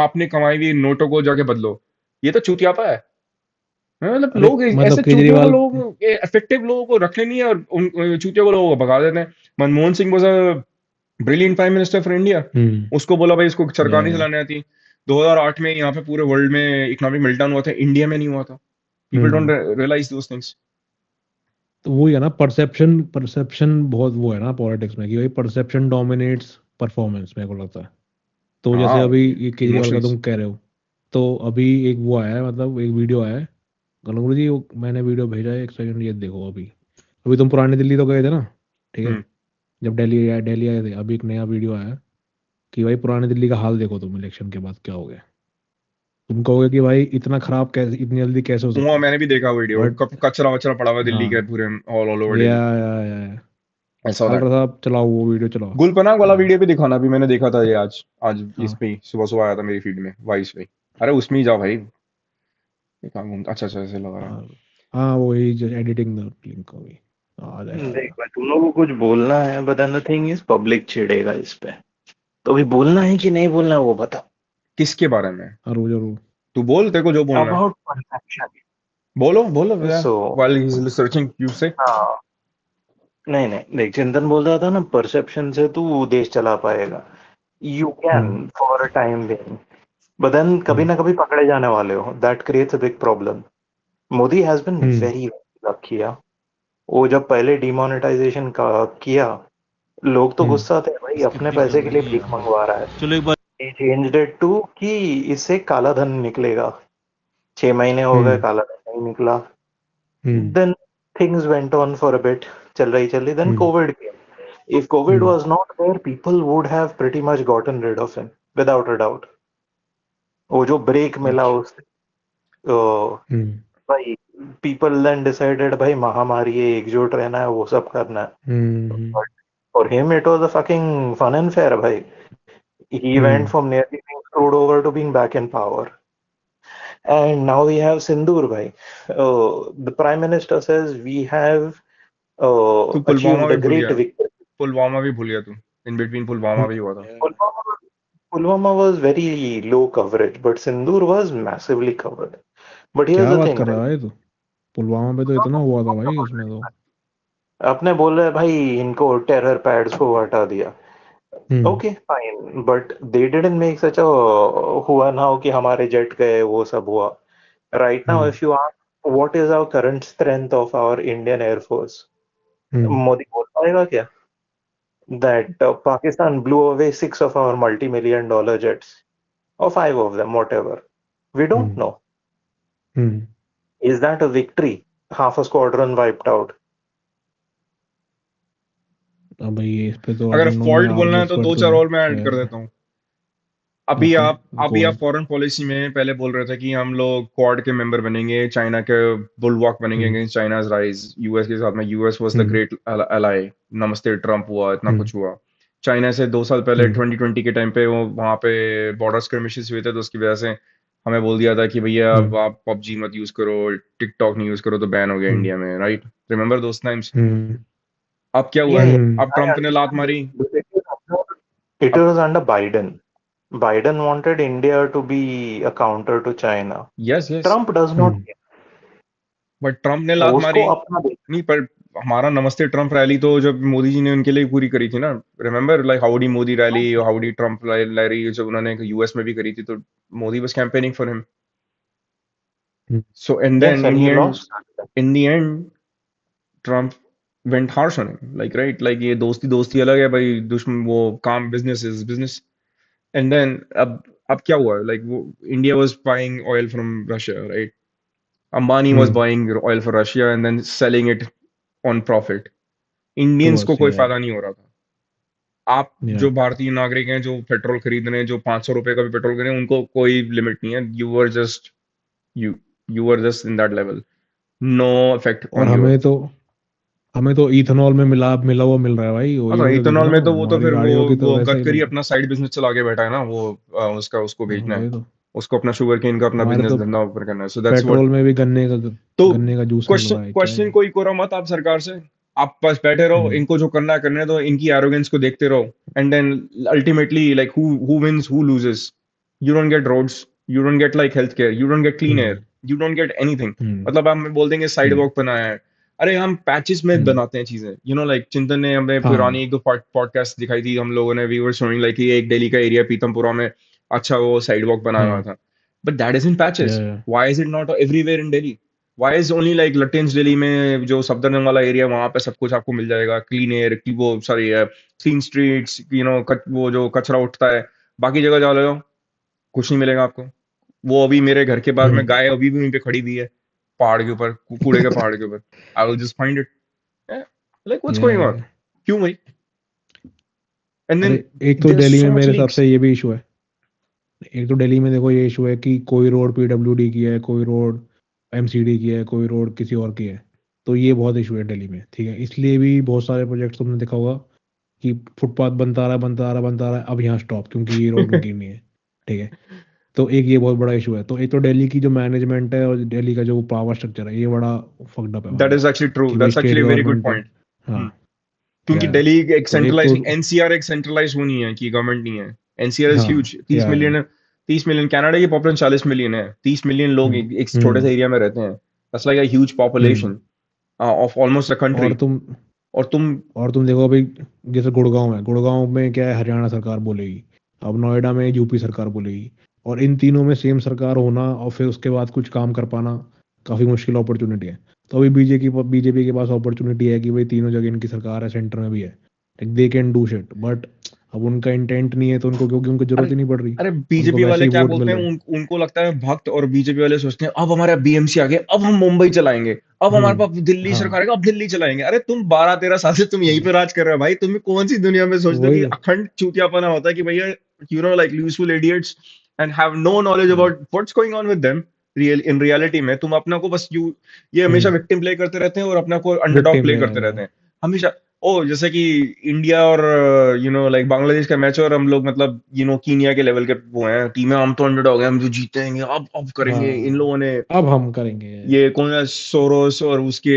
अपने कमाई हुई नोटों को जाके बदलो। ये तो चूतियापा है। मतलब अरे लोग मतलब ऐसे चूतियों को, केजरीवाल, लोग इफेक्टिव लोगों को रखने नहीं है और उन चूतियों को लोगों को भगा देते हैं। Manmohan Singh was a brilliant prime minister for India. उसको बोला भाई इसको सरकार नहीं yeah, चलाने आती। 2008 में यहाँ पे पूरे वर्ल्ड में इकोनॉमिक मेल्टडाउन हुआ था, इंडिया में नहीं हुआ था। People don't realise those things. तो वही है ना, परसेप्शन परसेप्शन बहुत वो है ना पॉलिटिक्स में, कि भाई परसेप्शन डोमिनेट्स परफॉर्मेंस, मेरे को लगता है। तो जैसे हाँ, अभी ये केजरीवाल का इमोशंस। तुम कह रहे हो, तो अभी एक वो आया है, मतलब एक वीडियो आया है। गुरु जी मैंने वीडियो भेजा है, एक सेकंड ये देखो। अभी अभी तुम पुरानी दिल्ली तो गए थे ना, ठीक है, हम्म। जब दिल्ली आए थे, अभी एक नया वीडियो आया है कि भाई पुरानी दिल्ली का हाल देखो तुम, इलेक्शन के बाद क्या हो गया। तुम कहोगे कि भाई इतना खराब कैसे, इतनी जल्दी कैसे हो हुआ, सकता है, मैंने भी देखा वीडियो, बट कचरा वचरा पड़ा हुआ दिल्ली के हाँ, पूरे, ऑल ओवर या दिल्ली। या आई सॉ दैट। डॉक्टर साहब चलाओ वो वीडियो, चलाओ। गुलपनाग वाला हाँ, वीडियो भी दिखाना, भी मैंने देखा था ये आज आज हाँ, इस पे सुबह सुबह आया था मेरी फीड में, वाइस पे। अरे उसमें ही जाओ भाई, ये कहाँ घूमता, अच्छा अच्छा ऐसे लगा रहा है। हाँ, हाँ, वही जो एडिटिंग द लिंक होगी, आ जाएगा, आ देख जाएगा। भाई, तुम लोगों को कुछ बोलना है, but the thing is public चिढ़ेगा इस पे। तो भी बोलना है कि नहीं बोलना है वो बता। किसके बारे में? जरूर जरूर। तू बोल, तेरे को जो बोलना है अबाउट परसेप्शन। बोलो बोलो भैया। सो while he is searching you से। हाँ, नहीं नहीं, देख चिंतन बोल रहा था ना, परसेप्शन से तू देश चला पाएगा। You can hmm, for a time being, but then कभी हम्म, ना कभी पकड़े जाने वाले हो। That creates a big problem. Modi has been hmm, very lucky. वो जब पहले डिमोनेटाइजेशन का किया, लोग तो हम्म, गुस्सा थे भाई, अपने पैसे के लिए भीख मंगवा रहा है। He changed it to कि इससे काला धन निकलेगा। 6 महीने हो गए, हम्म, काला धन नहीं निकला। हम्म, Then things went on for a bit. चल रही then hmm, COVID came. If COVID hmm, was not there, people would have pretty much gotten rid of him without a doubt. वो जो ब्रेक मिला अच्छा, उस भाई, people then decided भाई महामारी है, एकजुट रहना है, वो सब करना है। हम्म, But for him it was a fucking fun and fair भाई. He went hmm, from nearly being screwed over to being back in power. And now we have Sindoor bhai. The Prime Minister says we have तू Pulwama achieved भी a भूल great गया, victory. Pulwama भी भूल गया तू। In between Pulwama भी हुआ था। Pulwama, Pulwama was very low coverage, but Sindoor was massively covered. But here's क्या the बात thing, कर right? रहा है तू? पुलवामा पे तो इतना हुआ था भाई उसमें तो। आपने बोला भाई इनको टेरर पैड्स को हटा दिया। Hmm, okay fine, but they didn't make such a हुआ ना हो कि हमारे जेट गए, वो सब हुआ। Right now hmm, if you ask what is our current strength of our Indian Air Force, hmm, Modi बोल पाएगा क्या that Pakistan blew away 6 of our multi-million-dollar jets, or 5 of them, whatever? We don't hmm, know. Hmm. Is that a victory? Half a squadron wiped out. अब भाई इस पे तो आई अगर don't know, मैं फॉल्ट बोलना आर्मी है तो एक्सपर्ट दो तो चार नहीं। और मैं ऐड कर देता हूँ। अभी ओके, आप गो अभी आप अहेड। फॉरेन पॉलिसी में पहले बोल रहे थे कि हम लोग क्वाड के मेंबर बनेंगे, चाइना के बुलवॉक बनेंगे हम्म, अगेंस्ट चाइनाज राइज, यूएस के साथ में, US was the hmm, great ally, नमस्ते ट्रम्प हुआ, इतना हम्म, कुछ हुआ। चाइना से 2 साल पहले हम्म, 2020 के टाइम पे वो वहां पे बॉर्डर स्क्रिमिशेस हुए थे, तो उसकी वजह से हमें बोल दिया था कि भैया अब हम्म, आप पबजी मत यूज करो, टिकटॉक नहीं यूज करो, तो बैन हो गया हम्म, इंडिया में, right? Remember those times? Hmm, अब क्या हुआ Yeah, है? yeah, हम्म, अब I ट्रम्प ने लात understand मारी। this. But it अब was under Biden. Biden wanted India to be a counter to China. Yes yes, Trump does not hmm, care. But Trump ने वो लात उसको मारी। अपना देख। नहीं, पर हमारा नमस्ते ट्रम्प रैली तो जब मोदी जी ने उनके लिए पूरी करी थी ना, remember, like howdy Modi rally, howdy Trump rally, जब उन्होंने यूएस में भी करी थी, तो Modi was campaigning for him. Hmm, so and Yes, then and in the he end, lost. Trump went harsh on him, like right, like ये दोस्ती दोस्ती अलग है भाई, दुश्मन वो काम, business is business. And then अब क्या हुआ, लाइक वो India was buying oil from Russia, right? Ambani was hmm, buying oil for Russia and then selling it on profit. Indians को बस कोई फायदा नहीं हो रहा था। आप या जो भारतीय नागरिक हैं, जो पेट्रोल खरीद रहे हैं, जो 500 रुपए का भी पेट्रोल खरीद रहे हैं, उनको कोई लिमिट नहीं है। You you are just in that level, no effect और ऑन योर। हमें तो इथेनॉल में मिला मिला हुआ मिल रहा है भाई, वो हाँ, ये तो भी तो देखो इथेनॉल ना, में तो वो तो हमारी फिर गाड़ियों की तो वो वैसा ही गडकरी मिल रहा अपना साइड बिजनेस चला के बैठा है ना, वो उसको है। भेजना है, वही तो, उसको अपना शुगर केन का अपना हमारे बिजनेस तो धंधा ऊपर करना है, सो दैट्स व्हाट। पेट्रोल में भी तो गन्ने का जूस मिल क्वेश्चन रहा है, क्या क्वेश्चन है। कोई करो मत आप सरकार से, आप बस बैठे रहो, हम्म इनको जो करना है करने दो, इनकी एरोगेंस को देखते रहो, and then ultimately like who wins who loses. You don't get roads, you don't get like health care, you don't get clean air, hmm you don't get anything. Hmm मतलब हम बोल देंगे साइड हम्म walk बनाया है, अरे हम patches में हम्म, बनाते हैं चीजें, लाइक चिंतन ने हमें पुरानी हाँ एक दो पॉडकास्ट दिखाई थी, हम लोगों ने, वी वर शोइंग लाइक ये एक दिल्ली का एरिया पीतमपुरा में अच्छा वो साइड वॉक बनाया हुआ हाँ था, but that is in patches. Yeah why is it not everywhere in Delhi? Why is only like Lutyens Delhi में जो सफदरजंग वाला एरिया, वहां पे सब कुछ आपको मिल जाएगा, क्लीन एयर की वो सॉरी क्लीन स्ट्रीट्स, वो जो कचरा उठता है, बाकी जगह जा लो कुछ नहीं मिलेगा आपको। वो अभी मेरे घर के बाहर में हम्म गाय अभी भी वहीं पे खड़ी हुई है, पहाड़ के ऊपर, कूड़े के पहाड़ के ऊपर। I will just find it, like what's going on, या क्यों भाई? एंड अरे देन एक तो देयर आर दिल्ली में सो मच मेरे हिसाब लीक्स। से ये भी इशू है। एक तो दिल्ली में देखो ये इशू है कि कोई रोड पीडब्ल्यूडी की है, कोई रोड एमसीडी की है, कोई रोड किसी और की है। तो ये बहुत इशू है दिल्ली में, ठीक है। इसलिए भी बहुत सारे प्रोजेक्ट तुमने देखा होगा कि फुटपाथ बनता रहा बनता रहा बनता रहा, अब यहाँ स्टॉप क्योंकि ये रोड उनकी नहीं है, ठीक है। तो एक ये बहुत बड़ा इशू है। तो एक तो दिल्ली की जो मैनेजमेंट है और दिल्ली का जो पावर स्ट्रक्चर है, ये बड़ा फक्ड अप है दैट भाई। इज एक्चुअली ट्रू, कि भाई that's state actually very good government है। पॉइंट। हाँ क्योंकि या दिल्ली एक तो एक तो सेंट्रलाइज, एनसीआर एक सेंट्रलाइज वो नहीं है कि गवर्नमेंट नहीं है। एनसीआर इज ह्यूज, हाँ 30 या मिलियन, 30 मिलियन, कनाडा की पॉपुलेशन 40 मिलियन है, 30 मिलियन लोग हम्म एक छोटे से हम्म एरिया में रहते हैं, that's like a huge hmm population of almost a whole country. तुम और तुम और तुम देखो अभी, जैसे गुड़गांव है, गुड़गांव में क्या है, हरियाणा सरकार बोलेगी। अब नोएडा में यूपी सरकार बोलेगी। और इन तीनों में सेम सरकार होना और फिर उसके बाद कुछ काम कर पाना काफी मुश्किल अपॉर्चुनिटी है। तो अभी बीजेपी के पास अपॉर्चुनिटी है कि भाई तीनों जगह इनकी सरकार है, सेंटर में भी है, they can do shit. But अब उनका इंटेंट नहीं है तो उनको, क्योंकि उनको अरे जरूरत ही नहीं पड़ रही, अरे उनको बीजेपी वैसे वाले ही क्या वोट बोलते मिल हैं, रहे हैं। उनको लगता है भक्त, और बीजेपी वाले सोचते हैं अब हमारा बीएमसी आ गया, अब हम मुंबई चलाएंगे, अब हमारे पास दिल्ली सरकार हाँ है, अब दिल्ली चलाएंगे। अरे तुम 12-13 साल से तुम यहीं पे राज कर रहे हो भाई, तुम्हें कौन सी दुनिया में सोचते हो वही कि तो अखंड चूतियापना होता है कि भैया, like useful idiots and have no knowledge hmm about what's going on with them. In reality में तुम अपना को बस ये हमेशा विक्टिम प्ले करते रहते हैं और अपना को अंडरडॉग विक्टिम प्ले है। करते रहते हैं हमेशा। ओ जैसे कि इंडिया और लाइक बांग्लादेश का मैच, और हम लोग मतलब कीनिया के लेवल के वो हैं टीमें, हम तो अंडरडॉग हैं, हम तो जीतेंगे, अब करेंगे। इन हाँ लोगों ने अब हम करेंगे। ये कौन है, सोरोस और उसके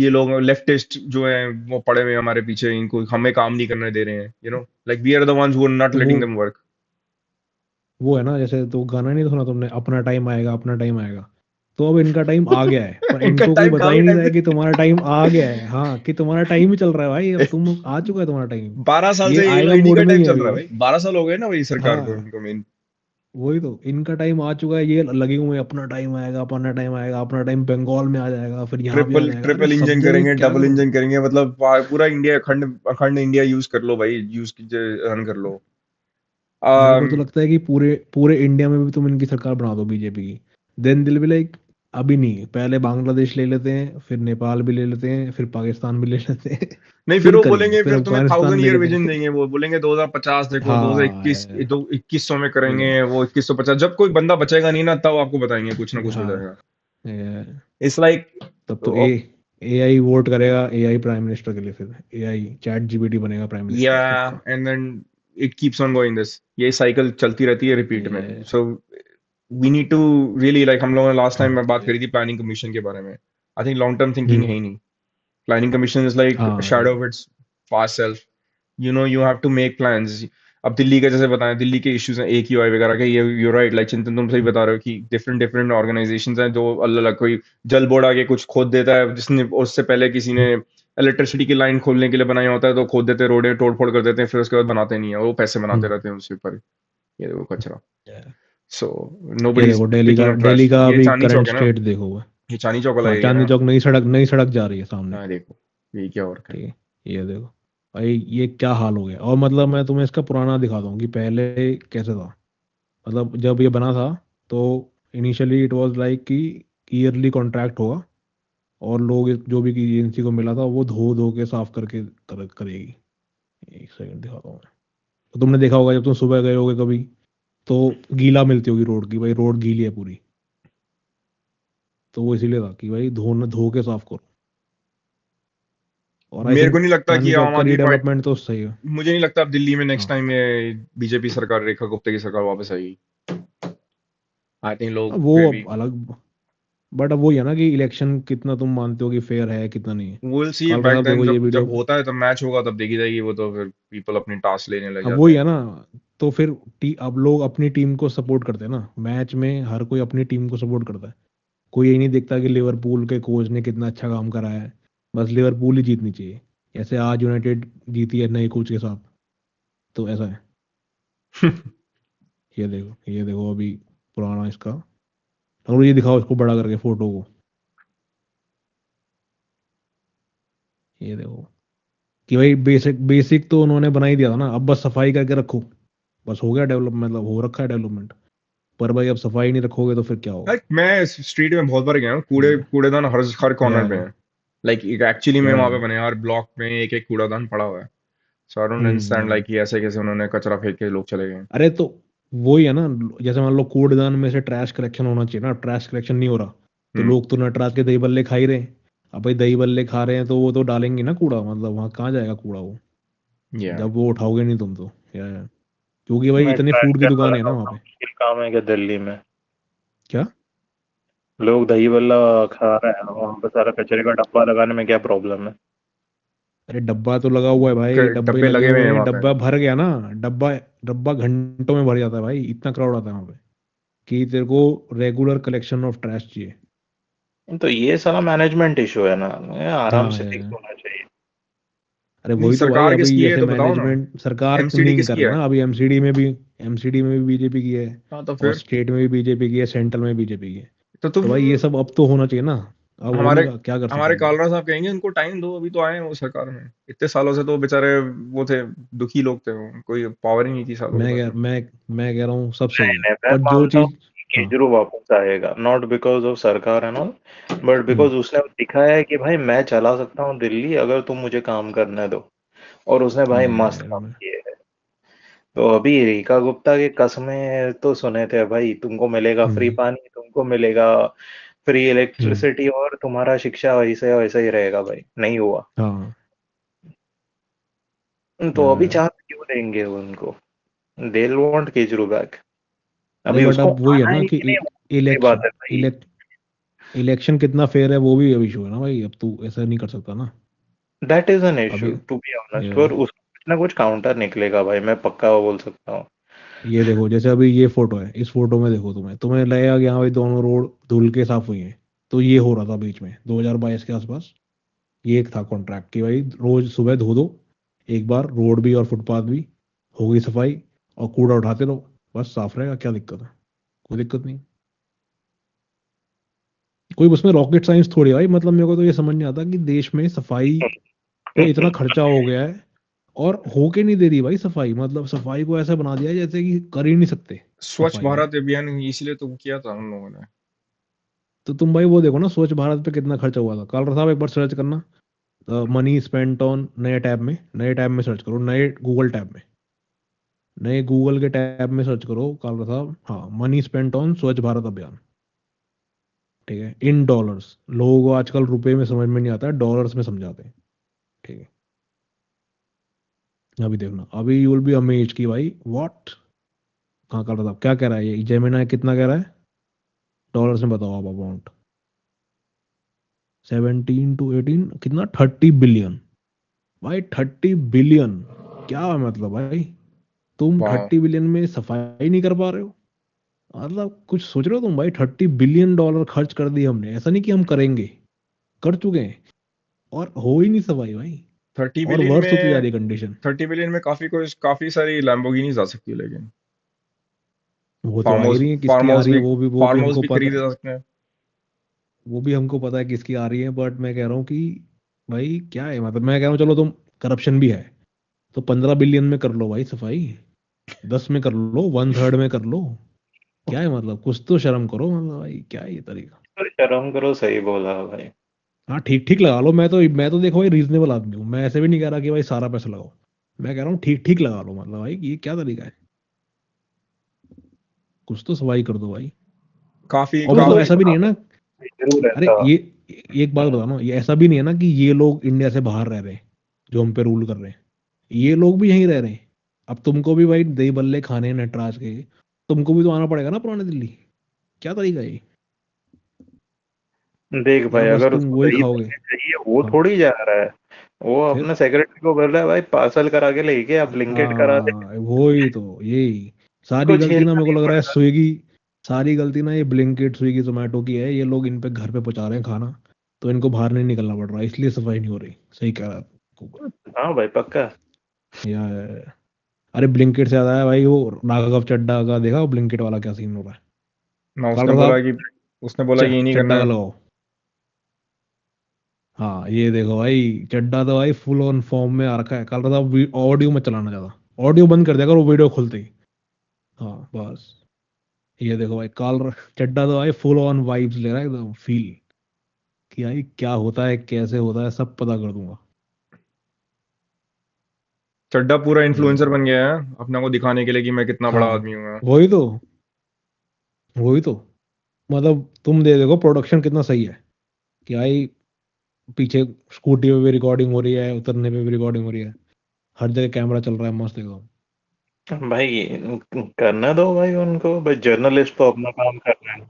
ये लोग लेफ्टिस्ट जो हैं वो पड़े हुए हैं हमारे पीछे, इनको हमें काम नहीं करने दे रहे हैं, like we are the ones who are not तो लेटिंग देम वर्क। वो है ना, जैसे तो गाना नहीं सुना तुमने, अपना टाइम आएगा अपना टाइम आएगा। तो अब इनका टाइम आ गया है, पर इनका इनको कोई टाइम बता काफी ही नहीं टाइम रहा है से, कि तुम्हारा टाइम आ गया है। हाँ, कि तुम्हारा टाइम ही चल रहा है भाई, अब तुम आ चुका है तुम्हारा टाइम। 12 साल ये से आएगा इन्हीं मोड का में टाइम ही है चल रहा अभी। है भाई, 12 साल हो गए ना वही सरकार को, हाँ इनको मेन। वही तो, इनका टाइम आ चुका है, ये लगे हुए हैं, अपना टाइम आएगा अपना टाइम आएगा, अपना टाइम बंगाल में आ जाएगा, फिर यहाँ भी आ ट्रिपल जाएगा। अरे ट्रिपल सब इंजन जगह करेंगे, क्या डबल करूँ। इंजन करेंगे, मतलब पूरा इंडिया, अखंड अखंड इंडिया यूज कर लो भाई, यूज कीजिए, रन कर लो। मेरे को तो um, लगता है कि पूरे पूरे इंडिया में भी तुम इनकी सरकार बना दो बीजेपी की, देन दिल भी लाइक, अभी नहीं, पहले बांग्लादेश ले लेते हैं, फिर नेपाल भी ले लेते हैं, फिर पाकिस्तान भी ले लेते हैं। नहीं, फिर फिर वो करेंगे, बोलेंगे, फिर फिर तुम्हें अफगानिस्तान थाउजेंड ले ईयर लेते विजन हैं। देंगे, वो बोलेंगे 2050 देखो, हाँ 2021, 2100 में वही करेंगे, तो वो 2150, जब कोई बंदा बचेगा नहीं ना, तब आपको बताएंगे कुछ ना कुछ हो हाँ जाएगा। ये- इट्स लाइक तब तो एआई वोट करेगा, एआई प्राइम मिनिस्टर के लिए, फिर एआई चैट जीपीटी बनेगा प्राइम या, मिनिस्टर सबका। And then it keeps on going this, ये साइकिल चलती रहती है रिपीट में। ये so we need to really, like हम लोगों ने लास्ट टाइम में बात ये- करी थी प्लानिंग कमीशन के बारे में, I think long term thinking है हम्म ही नहीं। Planning commission is like a हाँ shadow of its past self. You have to make plans. अब दिल्ली का जैसे बताया, दिल्ली के इश्यूज हैं AQI वगैरह के, ये यू राइट, लाइक चिंतन तुम सही बता रहे हो कि डिफरेंट डिफरेंट ऑर्गेनाइजेशंस हैं जो अलग अलग, कोई जल बोर्ड आके कुछ खोद देता है, जिसने उससे पहले किसी ने इलेक्ट्रिसिटी की लाइन खोलने के लिए बनाया होता है, तो खोद देते हैं, रोडें तोड़ फोड़ कर देते हैं, फिर उसके बाद बनाते नहीं है, वो पैसे बनाते हम्म, रहते हैं उसके ऊपर। ये देखो कचरा। ये सो ये नोबडी इज देखो पिकिंग अप दिल्ली ट्रैश। का ये अभी चांदनी करंट चौक है ना, स्टेट देखो हुआ। ये चांदनी चौक वाला हाँ एरिया है चांदनी ना। चौक, नई सड़क जा रही है सामने, हाँ देखो, ये क्या और है। ठीक है। ये देखो भाई, ये क्या हाल हो गया। और मतलब मैं तुम्हें इसका पुराना दिखा दूँ कि पहले कैसे था। मतलब जब ये बना था तो इनिशियली इट वाज लाइक कि ईयरली कॉन्ट्रैक्ट होगा, और लोग जो भी एजेंसी को मिला था वो धो धो के साफ करके करेगी। एक सेकंड दिखाता हूँ मैं। तो तुमने देखा होगा जब तुम सुबह गए होगे कभी तो गीला मिलती होगी रोड की, भाई रोड गीली है पूरी, तो वो इसीलिए था कि भाई धो के साफ करो। और आई मेरे थिंक को नहीं लगता कि चांदनी चौक आम का आदमी पार्टी, रीडेवलपमेंट तो सही है। मुझे नहीं लगता अब दिल्ली में नेक्स्ट हाँ टाइम में बीजेपी सरकार, रेखा गुप्ता की सरकार वापस आएगी। आई थिंक लोग वो फिर भी, अब अलग, बट अब वही है ना कि इलेक्शन कितना तुम मानते हो कि फेयर है कितना नहीं है। we'll see कल बैक साहब देन, देखो ये जब वीडियो, जब होता है तब मैच होगा तब देखी जाएगी वो, तो फिर पीपल अपनी टास्क लेने लग अब जाते वही है हैं। ना, तो फिर अब लोग अपनी टीम को सपोर्ट करते हैं ना, मैच में हर कोई अपनी टीम को सपोर्ट करता है। कोई ये नहीं देखता कि लिवरपूल के कोच ने कितना अच्छा काम करा है, बस लिवरपूल ही जीतनी चाहिए। जैसे आज यूनाइटेड जीती है नए कोच के साथ, तो ऐसा है। ये देखो अभी पुराना इसका, और ये दिखाओ इसको बड़ा करके फोटो को, ये देखो कि भाई बेसिक बेसिक तो उन्होंने बना ही दिया था ना, अब बस सफाई करके रखो, बस हो गया डेवलप, मतलब हो रखा है डेवलपमेंट। पर भाई अब सफाई नहीं रखोगे तो फिर क्या होगा। लाइक मैं स्ट्रीट में बहुत बार गया हूँ, ये कूड़ेदान हर या कॉर्नर पे है। लाइक एक्चुअली में या वहां पे बने, हर ब्लॉक में एक एक कूड़ादान पड़ा हुआ है। So I don't understand hmm. Like कि ऐसे कैसे उन्होंने कचरा फेंक के लोग चले गए। अरे तो वही है ना, जैसे मान लो कूड़ेदान में से ट्रैश कलेक्शन होना चाहिए ना, ट्रैश कलेक्शन नहीं हो रहा, तो हम्म। लोग तो नटराज के दही बल्ले खा ही रहे हैं। अब भाई दही बल्ले खा रहे हैं तो वो तो डालेंगे ना कूड़ा, मतलब वहाँ कहाँ जाएगा कूड़ा वो, या जब वो उठाओगे नहीं तुम तो। या क्योंकि भाई मैं इतने ट्राई फूड की करता दुकान है रहता ना हूँ, वहाँ उतना पे। मुश्किल काम है क्या दिल्ली में? क्या? लोग दही बल्ला खा रहे हैं, वहां पे सारा कचरे का डब्बा लगाने में क्या प्रॉब्लम है? अरे डब्बा तो लगा हुआ है भाई, डब्बे डब्बे लगे लगे हुए हुए हैं हैं, वहां पे। डब्बा भर गया ना। डब्बा डब्बा घंटों में भर जाता है भाई, इतना क्राउड आता है वहाँ पे कि तेरे को रेगुलर कलेक्शन ऑफ ट्रैश चाहिए। तो ये सारा मैनेजमेंट इशू है ना, ये आराम हाँ से ठीक है। होना चाहिए। अरे नहीं, वही तो भाई, सरकार अभी किसकी है ऐसे तो बताओ ना। मैनेजमेंट सरकार एमसीडी नहीं कर किसकी रही है? ना, अभी एमसीडी में भी बीजेपी की है, हाँ तो और फिर, स्टेट में भी बीजेपी की है, सेंट्रल में बीजेपी की है। तो तो भाई ये सब अब तो होना चाहिए ना, अब हो हमारे नहीं रहा, क्या कर सकते हमारे हैं। कालरा साहब कहेंगे उनको टाइम दो, अभी तो आए हैं वो सरकार में, इतने सालों से तो बेचारे वो थे, दुखी लोग थे वो, कोई पावर ही नहीं थी सालों मैं तक। कह मैं मैं कह रहा हूँ सब सही है, नहीं, मैं पर जो मानता हूँ चीज। कि हाँ। केजरीवाल वापस आएगा, नॉट बिकॉज ऑफ सरकार and all, but hmm because उसने दिखाया है कि भाई मैं चला सकता हूँ दिल्ली अगर तुम मुझे काम करने दो। और उसने भाई मस्त काम मैं किए है। तो अभी रेखा गुप्ता के कसमें तो सुने थे भाई, तुमको मिलेगा फ्री हम्म पानी, तुमको मिलेगा फ्री हम्म इलेक्ट्रिसिटी, और तुम्हारा शिक्षा वैसे वैसा ही रहेगा, भाई नहीं हुआ। हाँ तो अभी चांस क्यों देंगे वो उनको? They want Kejriwal back. नहीं अभी बट उसको अब वही है आना ना है कि कि नहीं, वो दूसरी बात इलेक्शन है भाई। इलेक्शन कितना फेयर है वो भी अब इशू है ना भाई, अब तू ऐसा नहीं कर सकता ना। दैट इज एन इशू अभी टू बी ऑनेस्ट, ये और उसको कुछ ना कुछ काउंटर निकलेगा भाई, मैं पक्का बोल सकता हूँ। ये देखो जैसे अभी ये फोटो है, इस फोटो में देखो तुम्हें तुम्हें लगेगा कि हाँ भाई दोनों रोड धुल के साफ हुई हैं, तो ये हो रहा था बीच में 2022 के आसपास। ये एक था कॉन्ट्रैक्ट कि भाई रोज सुबह धो दो एक बार रोड भी और फुटपाथ भी, होगी सफाई, और कूड़ा उठाते रहो, बस साफ रहेगा, क्या दिक्कत है, कोई दिक्कत नहीं। कोई उसमें रॉकेट साइंस थोड़ी है भाई, मतलब मेरे को तो ये समझ नहीं आता कि देश में सफाई पे इतना खर्चा हो गया है और होके नहीं दे रही भाई सफाई, मतलब सफाई को ऐसा बना दिया है जैसे कि कर ही नहीं सकते स्वच्छ सफाई भाई। भारत अभियान इसलिए तो किया था उन लोगों ने। तो तुम भाई वो देखो ना स्वच्छ भारत पे कितना खर्चा हुआ था, कालरा साहब एक बार सर्च करना, मनी स्पेंट ऑन, नए टैब में सर्च करो, नए गूगल टैब में, नए गूगल के टैब में सर्च करो कालरा साहब, हाँ मनी स्पेंट ऑन स्वच्छ भारत अभियान, ठीक है, इन डॉलर्स। लोगों को आजकल रुपए में समझ में नहीं आता है, डॉलर्स में समझाते हैं, ठीक है। अभी देखना, अभी यू विल बी अमेज्ड कि भाई व्हाट, कहाँ कालरा साहब क्या कह रहा है, ये जेमिनाई कितना कह रहा है डॉलर्स में, बताओ आप अमाउंट, 17 to 18 कितना, 30 बिलियन। भाई 30 बिलियन, क्या मतलब भाई, तुम वाह, 30 बिलियन में सफाई नहीं कर पा रहे हो, मतलब कुछ सोच रहे हो तुम भाई, $30 बिलियन खर्च कर दिए हमने, ऐसा नहीं कि हम करेंगे, कर चुके हैं, और हो ही नहीं सफाई भाई, थर्टी और बिलियन वर्ष होती जा में रही है कंडीशन। 30 बिलियन में काफी सारी लैम्बोर्गिनी आ सकती है, लेकिन वो तो आ ही रही है, किसकी आ रही है वो भी फार्म हाउस हमको भी पता खरीदे है, जा सकते हैं। वो भी हमको पता है किसकी आ रही है, बट मैं कह रहा हूँ कि भाई क्या है, मतलब मैं कह रहा हूँ चलो तुम, करप्शन भी है, तो 15 बिलियन में कर लो भाई सफाई, 10 में कर लो, 1/3 में कर लो, क्या है मतलब, कुछ तो शर्म करो, मतलब भाई क्या है ये तरीका। पर शर्म करो, सही बोला भाई। हाँ ठीक ठीक लगा लो। मैं तो देखो भाई रीजनेबल आदमी हूँ। मैं ऐसे भी नहीं कह रहा कि भाई सारा पैसा लगाओ। मैं कह रहा हूँ ठीक ठीक लगा लो। मतलब भाई ये क्या तरीका है? कुछ तो सफाई कर दो भाई। काफी और मतलब मतलब ऐसा भी नहीं है ना। जरूर अरे ऐसा। ये एक बात बताओ ना, ये ऐसा भी नहीं है ना कि ये लोग इंडिया से बाहर रह रहे हैं जो हम पे रूल कर रहे हैं। ये लोग भी यहीं रह रहे हैं। अब तुमको भी भाई दही बल्ले खाने हैं नटराज के, तुमको भी तो आना पड़ेगा ना पुरानी दिल्ली। क्या तरीका है ये? देख या भाई, बस अगर तुम उसको वही दही खाओगे? बल्ले चाहिए वो हाँ थोड़ी जा रहा है। वो फिर। अपने सेक्रेटरी को बोल रहा है भाई पार्सल करा के लेके आप ब्लिंकिट करा दे। हाँ वही तो, यही सारी उसको गलती ना झेलना मेरे को नहीं लग रहा है पड़ेगा। स्विगी। सारी गलती ना ये ब्लिंकिट स्विगी जोमेटो की है। ये लोग इन पे घर पे पहुंचा रहे हैं खाना, तो इनको बाहर नहीं निकलना पड़ रहा है, इसलिए सफाई नहीं हो रही। सही कह रहा है आपको। हाँ भाई पक्का। या अरे ब्लिंकिट से याद आया भाई, वो राघव चड्डा का देखा, वो ब्लिंकिट वाला क्या सीन हो रहा है? ना, कालरा साहब उसने बोला कि ये नहीं चड्डा करना का है। लगाओ। हाँ ये देखो भाई, चड्डा तो भाई फुल ऑन फॉर्म में आ रखा है। कालरा साहब ऑडियो मत चलाना ज्यादा। ऑडियो बंद कर दिया करो वीडियो खुलते ही। हाँ बस। ये देखो भाई चड्डा तो भाई फुल ऑन वाइब्स ले रहा है एकदम फील, कि भाई क्या होता है कैसे होता है सब पता कर दूंगा। चड्डा पूरा ये इन्फ्लुएंसर देखो। बन गया है अपना को दिखाने के लिए कि मैं कितना बड़ा हाँ आदमी हूँ। वही तो, वही तो। मतलब तुम दे देखो प्रोडक्शन कितना सही है, कि भाई पीछे स्कूटी पे भी रिकॉर्डिंग हो रही है, उतरने पे भी रिकॉर्डिंग हो रही है, हर जगह कैमरा चल रहा है मस्त एकदम। भाई करना दो भाई उनको, भाई जर्नलिस्ट तो अपना काम कर रहे हैं।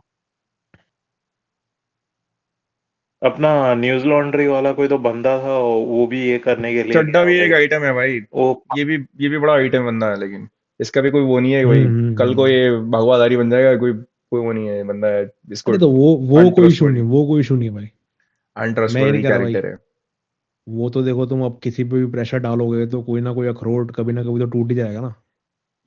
अपना न्यूज लॉन्ड्री वाला कोई तो बंदा था, वो भी ये करने के लिए चड्डा गया भी एक भाई। आइटम है भाई। वो ये भी बड़ा आइटम बंदा है, लेकिन इसका भी कोई वो नहीं है भाई। हम्म हम्म कल को हम्म। ये भगवादारी बन जाएगा। कोई कोई वो नहीं है, बंदा है इसको अरे तो वो कोई इशू नहीं, अनट्रस्टवर्दी वो कोई इशू नहीं है भाई। मैं ये नहीं अनट्रस्टवर्दी कह रहा भाई। कैरेक्टर है। वो तो देखो, तुम अब किसी पे भी प्रेशर डालोगे तो कोई ना कोई अखरोट कभी ना कभी तो टूट ही जाएगा ना।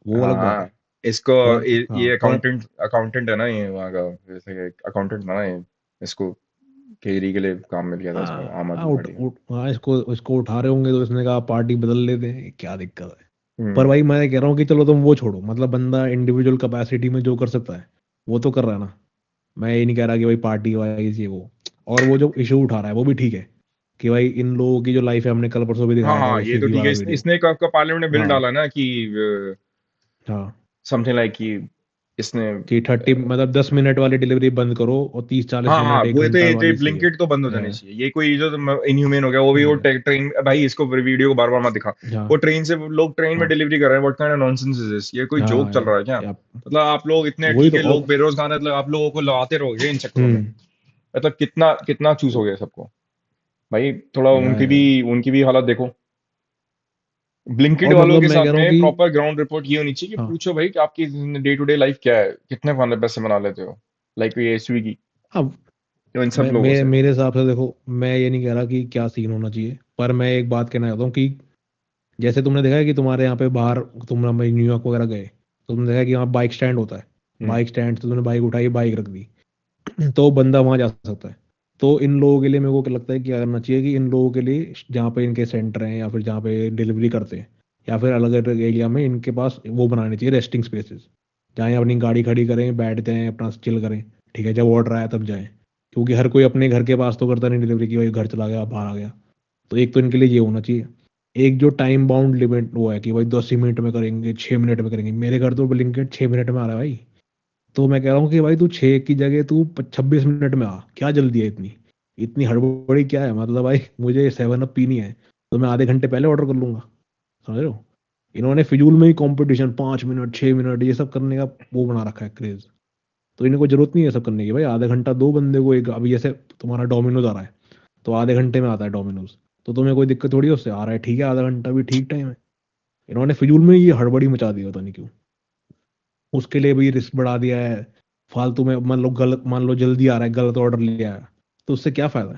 वो अलग बात हाँ, है। इसको हाँ ये पर अकाउंटेंट अकाउंटेंट है ना, ये वहाँ का। जैसे अकाउंटेंट था ना ये। इसको केरी के लिए काम मिल गया था इसको, आम आदमी पार्टी में। हाँ इसको इसको उठा रहे होंगे तो इसने कहा पार्टी बदल लेते हैं, क्या दिक्कत है? पर हम्म। भाई मैं कह रहा हूँ कि चलो तुम वो छोड़ो, मतलब बंदा इंडिविजुअल कैपेसिटी में जो कर सकता है वो तो कर रहा है ना। मैं ये नहीं कह रहा कि भाई पार्टी वाइज ये वो। और वो जो इशू उठा रहा है वो भी ठीक है, कि भाई इन लोगों की जो लाइफ है, हमने कल परसों भी हाँ दिखाया था हाँ, वो ये तो स्विगी ठीक है। वाला वीडियो। इसने एक आपका पार्लियामेंट में बिल हाँ डाला ना कि हाँ, समथिंग लाइक कि इसने कि 30 मतलब 10 मिनट वाली डिलीवरी बंद करो और 30-40 हाँ हाँ, मिनट एक वो तो घंटा ये वाली सही है। ब्लिंकिट तो बंद हो जानी हाँ चाहिए। ये कोई जो इनह्यूमेन हो गया वो भी। वो हाँ ट्रेन भाई, इसको वीडियो को बार बार मत दिखा। हाँ वो ट्रेन से लोग ट्रेन में हाँ डिलीवरी कर रहे हैं। What kind of nonsense is this? ये कोई जोक हाँ चल रहा है क्या? या, मतलब आप लोग इतने वही ठीक तो है, लोग बेरोजगार हैं, मतलब आप लोगों को लगाते रहोगे इन चक्करों में? हम्म। मतलब कितना कितना चूस हो गया सबको। भाई थोड़ा या उनकी भी हालत देखो। ब्लिंकिट और वालों मतलब के मैं साथ कह रहा हूँ में कि प्रॉपर ग्राउंड रिपोर्ट ये होनी चाहिए कि हाँ पूछो भाई कि आपकी डे टू डे लाइफ क्या है, कितने खाने पैसे बना लेते हो। लाइक ये स्विगी, अब तो इन सब मैं लोगों मेरे से। मेरे हिसाब से देखो, मैं ये नहीं कह रहा कि क्या सीन होना चाहिए, पर मैं एक बात कहना चाहता हूँ कि जैसे तुमने देखा है कि तुम्हारे यहाँ पे बाहर, तुम न्यूयॉर्क वगैरह गए तो तुमने देखा है कि वहाँ बाइक स्टैंड होता है। हम्म। बाइक स्टैंड से तुमने बाइक उठाई, बाइक रख दी, तो बंदा वहां जा सकता है। तो इन लोगों के लिए मेरे को क्या लगता है कि क्या करना चाहिए, कि इन लोगों के लिए जहाँ पे इनके सेंटर हैं या फिर जहाँ पे डिलीवरी करते हैं या फिर अलग अलग एरिया में इनके पास वो बनाने चाहिए रेस्टिंग स्पेसेस, जहाँ ये अपनी गाड़ी खड़ी करें, बैठ जाएं, अपना चिल करें। ठीक है, जब ऑर्डर आया तब जाएं, क्योंकि हर कोई अपने घर के पास तो करता नहीं डिलीवरी की, भाई घर चला गया बाहर आ गया। तो एक तो इनके लिए ये होना चाहिए। एक जो टाइम बाउंड लिमिट वो है कि भाई 10 ही मिनट में करेंगे, 6 मिनट में करेंगे। मेरे घर तो ब्लिंकिट 6 मिनट में आ रहा है भाई। तो मैं कह रहा हूँ कि भाई तू 6 की जगह तू 26 मिनट में आ, क्या जल्दी है इतनी? इतनी हड़बड़ी क्या है? मतलब भाई मुझे 7 अप पीनी है तो मैं आधे घंटे पहले ऑर्डर कर लूंगा। समझ रहे हो? इन्होंने फिजूल में ही कंपटीशन 5 मिनट 6 मिनट ये सब करने का वो बना रखा है क्रेज। तो इनको जरूरत नहीं है ये सब करने की। भाई आधे घंटा दो बंदे को। एक अभी जैसे तुम्हारा डोमिनोज आ रहा है तो आधे घंटे में आता है डोमिनोज, तो तुम्हें कोई दिक्कत थोड़ी है उससे। आ रहा है ठीक है, आधा घंटा भी ठीक टाइम है। इन्होंने फिजूल में ही ये हड़बड़ी मचा दी, पता नहीं क्यों। उसके लिए भी रिस्क बढ़ा दिया है फालतू में। मान लो जल्दी आ रहा है, गलत ऑर्डर ले आया, तो उससे क्या फायदा है?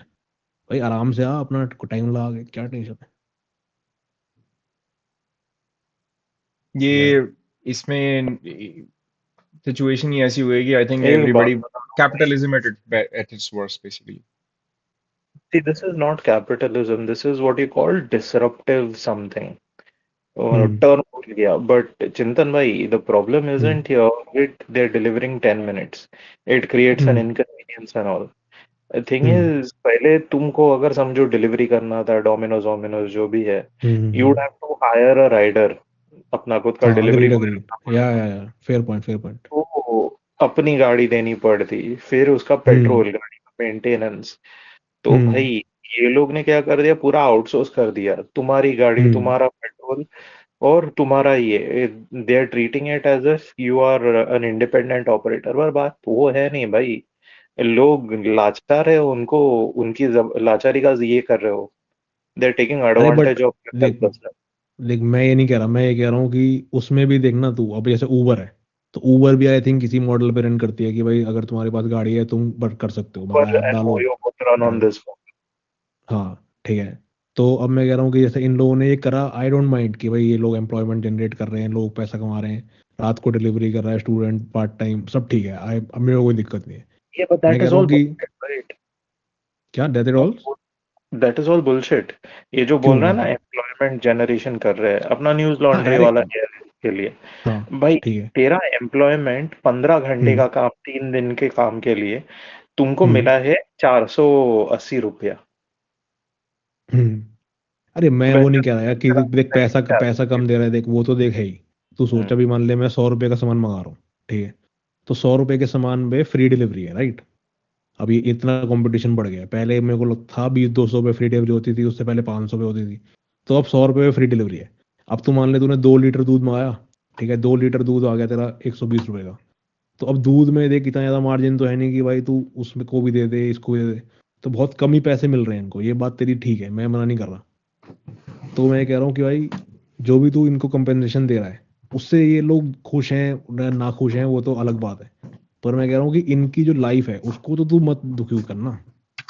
भाई आराम से आ, अपना टाइम लगा के, क्या टेंशन है? या ये इसमें सिचुएशन ही ऐसी हुई है कि आई थिंक एक बात एवरीबॉडी बता रहा हूँ भाई। Capitalism at its worst basically. See, this is not capitalism. This is what you call disruptive something. Hmm Term भूल गया. But Chintan bhai, the problem hmm isn't here with they're delivering 10 minutes. It creates an hmm inconvenience and all. Thing hmm is पहले तुमको अगर समझो delivery करना था Domino's वोमिनोज जो भी है, you would hmm. Have to hire a rider, अपना खुद का हाँ, डिलीवरी अग्रीड बॉय अग्रीड। रखना पड़ता। या फेयर पॉइंट फेयर पॉइंट। तो अपनी गाड़ी देनी पड़ती, फिर उसका हम्म पेट्रोल, गाड़ी का मेंटेनेंस। तो भाई हम्म ये लोग ने क्या कर दिया, पूरा आउटसोर्स कर दिया, तुम्हारी गाड़ी, हम्म। तुम्हारा पेट्रोल और तुम्हारा ये, they are treating it as if you are an independent operator. पर बात वो है नहीं भाई, लोग लाचार है, उनको उनकी लाचारी का ये कर रहे हो, दे आर टेकिंग अरे बट एडवांटेज ऑफ देख हेल्पलेसनेस। देख, मैं ये नहीं कह रहा, मैं ये कह रहा हूँ कि उसमें भी देखना तू, अब जैसे ऊबर है, तो ऊबर भी आई थिंक किसी मॉडल पे रन करती है कि भाई अगर तुम्हारे पास गाड़ी है तुम बट कर सकते हो, मतलब पर ऐप एंड डालो। OYO both run on drive. This. हाँ ठीक है। तो अब मैं कह रहा हूँ कि जैसे इन लोगों ने ये करा, आई डोंट माइंड कि भाई ये लोग एम्प्लॉयमेंट जनरेट कर रहे हैं, लोग पैसा कमा रहे हैं, रात को डिलीवरी कर रहा है स्टूडेंट, पार्ट टाइम, सब ठीक है, अब मेरे को कोई दिक्कत नहीं है। ये बट मैं दैट कह इज रहा ऑल हूँ कि बुllshit, राइट? क्या death it all. That is all bullshit. ये जो क्यों बोल रहा है ना मतलब। एम्प्लॉयमेंट जनरेशन कर रहे हैं, अपना न्यूज हाँ लॉन्ड्री अरे। वाला के लिए, हाँ भाई ठीक है। तेरा एम्प्लॉयमेंट 15 घंटे हम्म का काम, 3 दिन के काम के लिए तुमको हम्म मिला है 480 रुपया। हम्म। अरे मैं वो वैसे नहीं कह रहा यार कि तेरा देख पैसा पैसा सैलरी। कम दे रहा है, देख वो तो देख है ही। तू सोच, हम्म अभी मान ले मैं 100 रुपये का सामान मंगा रहा हूँ, ठीक है, तो 100 रुपये के सामान पे फ्री डिलीवरी है, राइट। अब ये इतना कंपटीशन बढ़ गया है, पहले मेरे को लगता था 20-200 पे फ्री डिलीवरी होती थी, उससे पहले 500 पे होती थी, तो अब 100 रुपये पे फ्री डिलीवरी है। अब तू मान ले तूने 2 लीटर दूध मंगाया, ठीक है, 2 लीटर दूध आ गया तेरा 120 रुपये का। तो अब दूध में देख इतना ज़्यादा मार्जिन तो है नहीं कि भाई तू उसमें को भी दे दे, इसको भी दे दे, तो बहुत कम ही पैसे मिल रहे हैं इनको, ये बात तेरी ठीक है, मैं मना नहीं कर रहा। तो मैं कह रहा हूँ कि भाई जो भी तू इनको कंपेंसेशन दे रहा है, उससे ये लोग खुश हैं ना ना खुश हैं वो तो अलग बात है, पर मैं कह रहा हूँ कि इनकी जो लाइफ है उसको तो तू मत दुखी करना।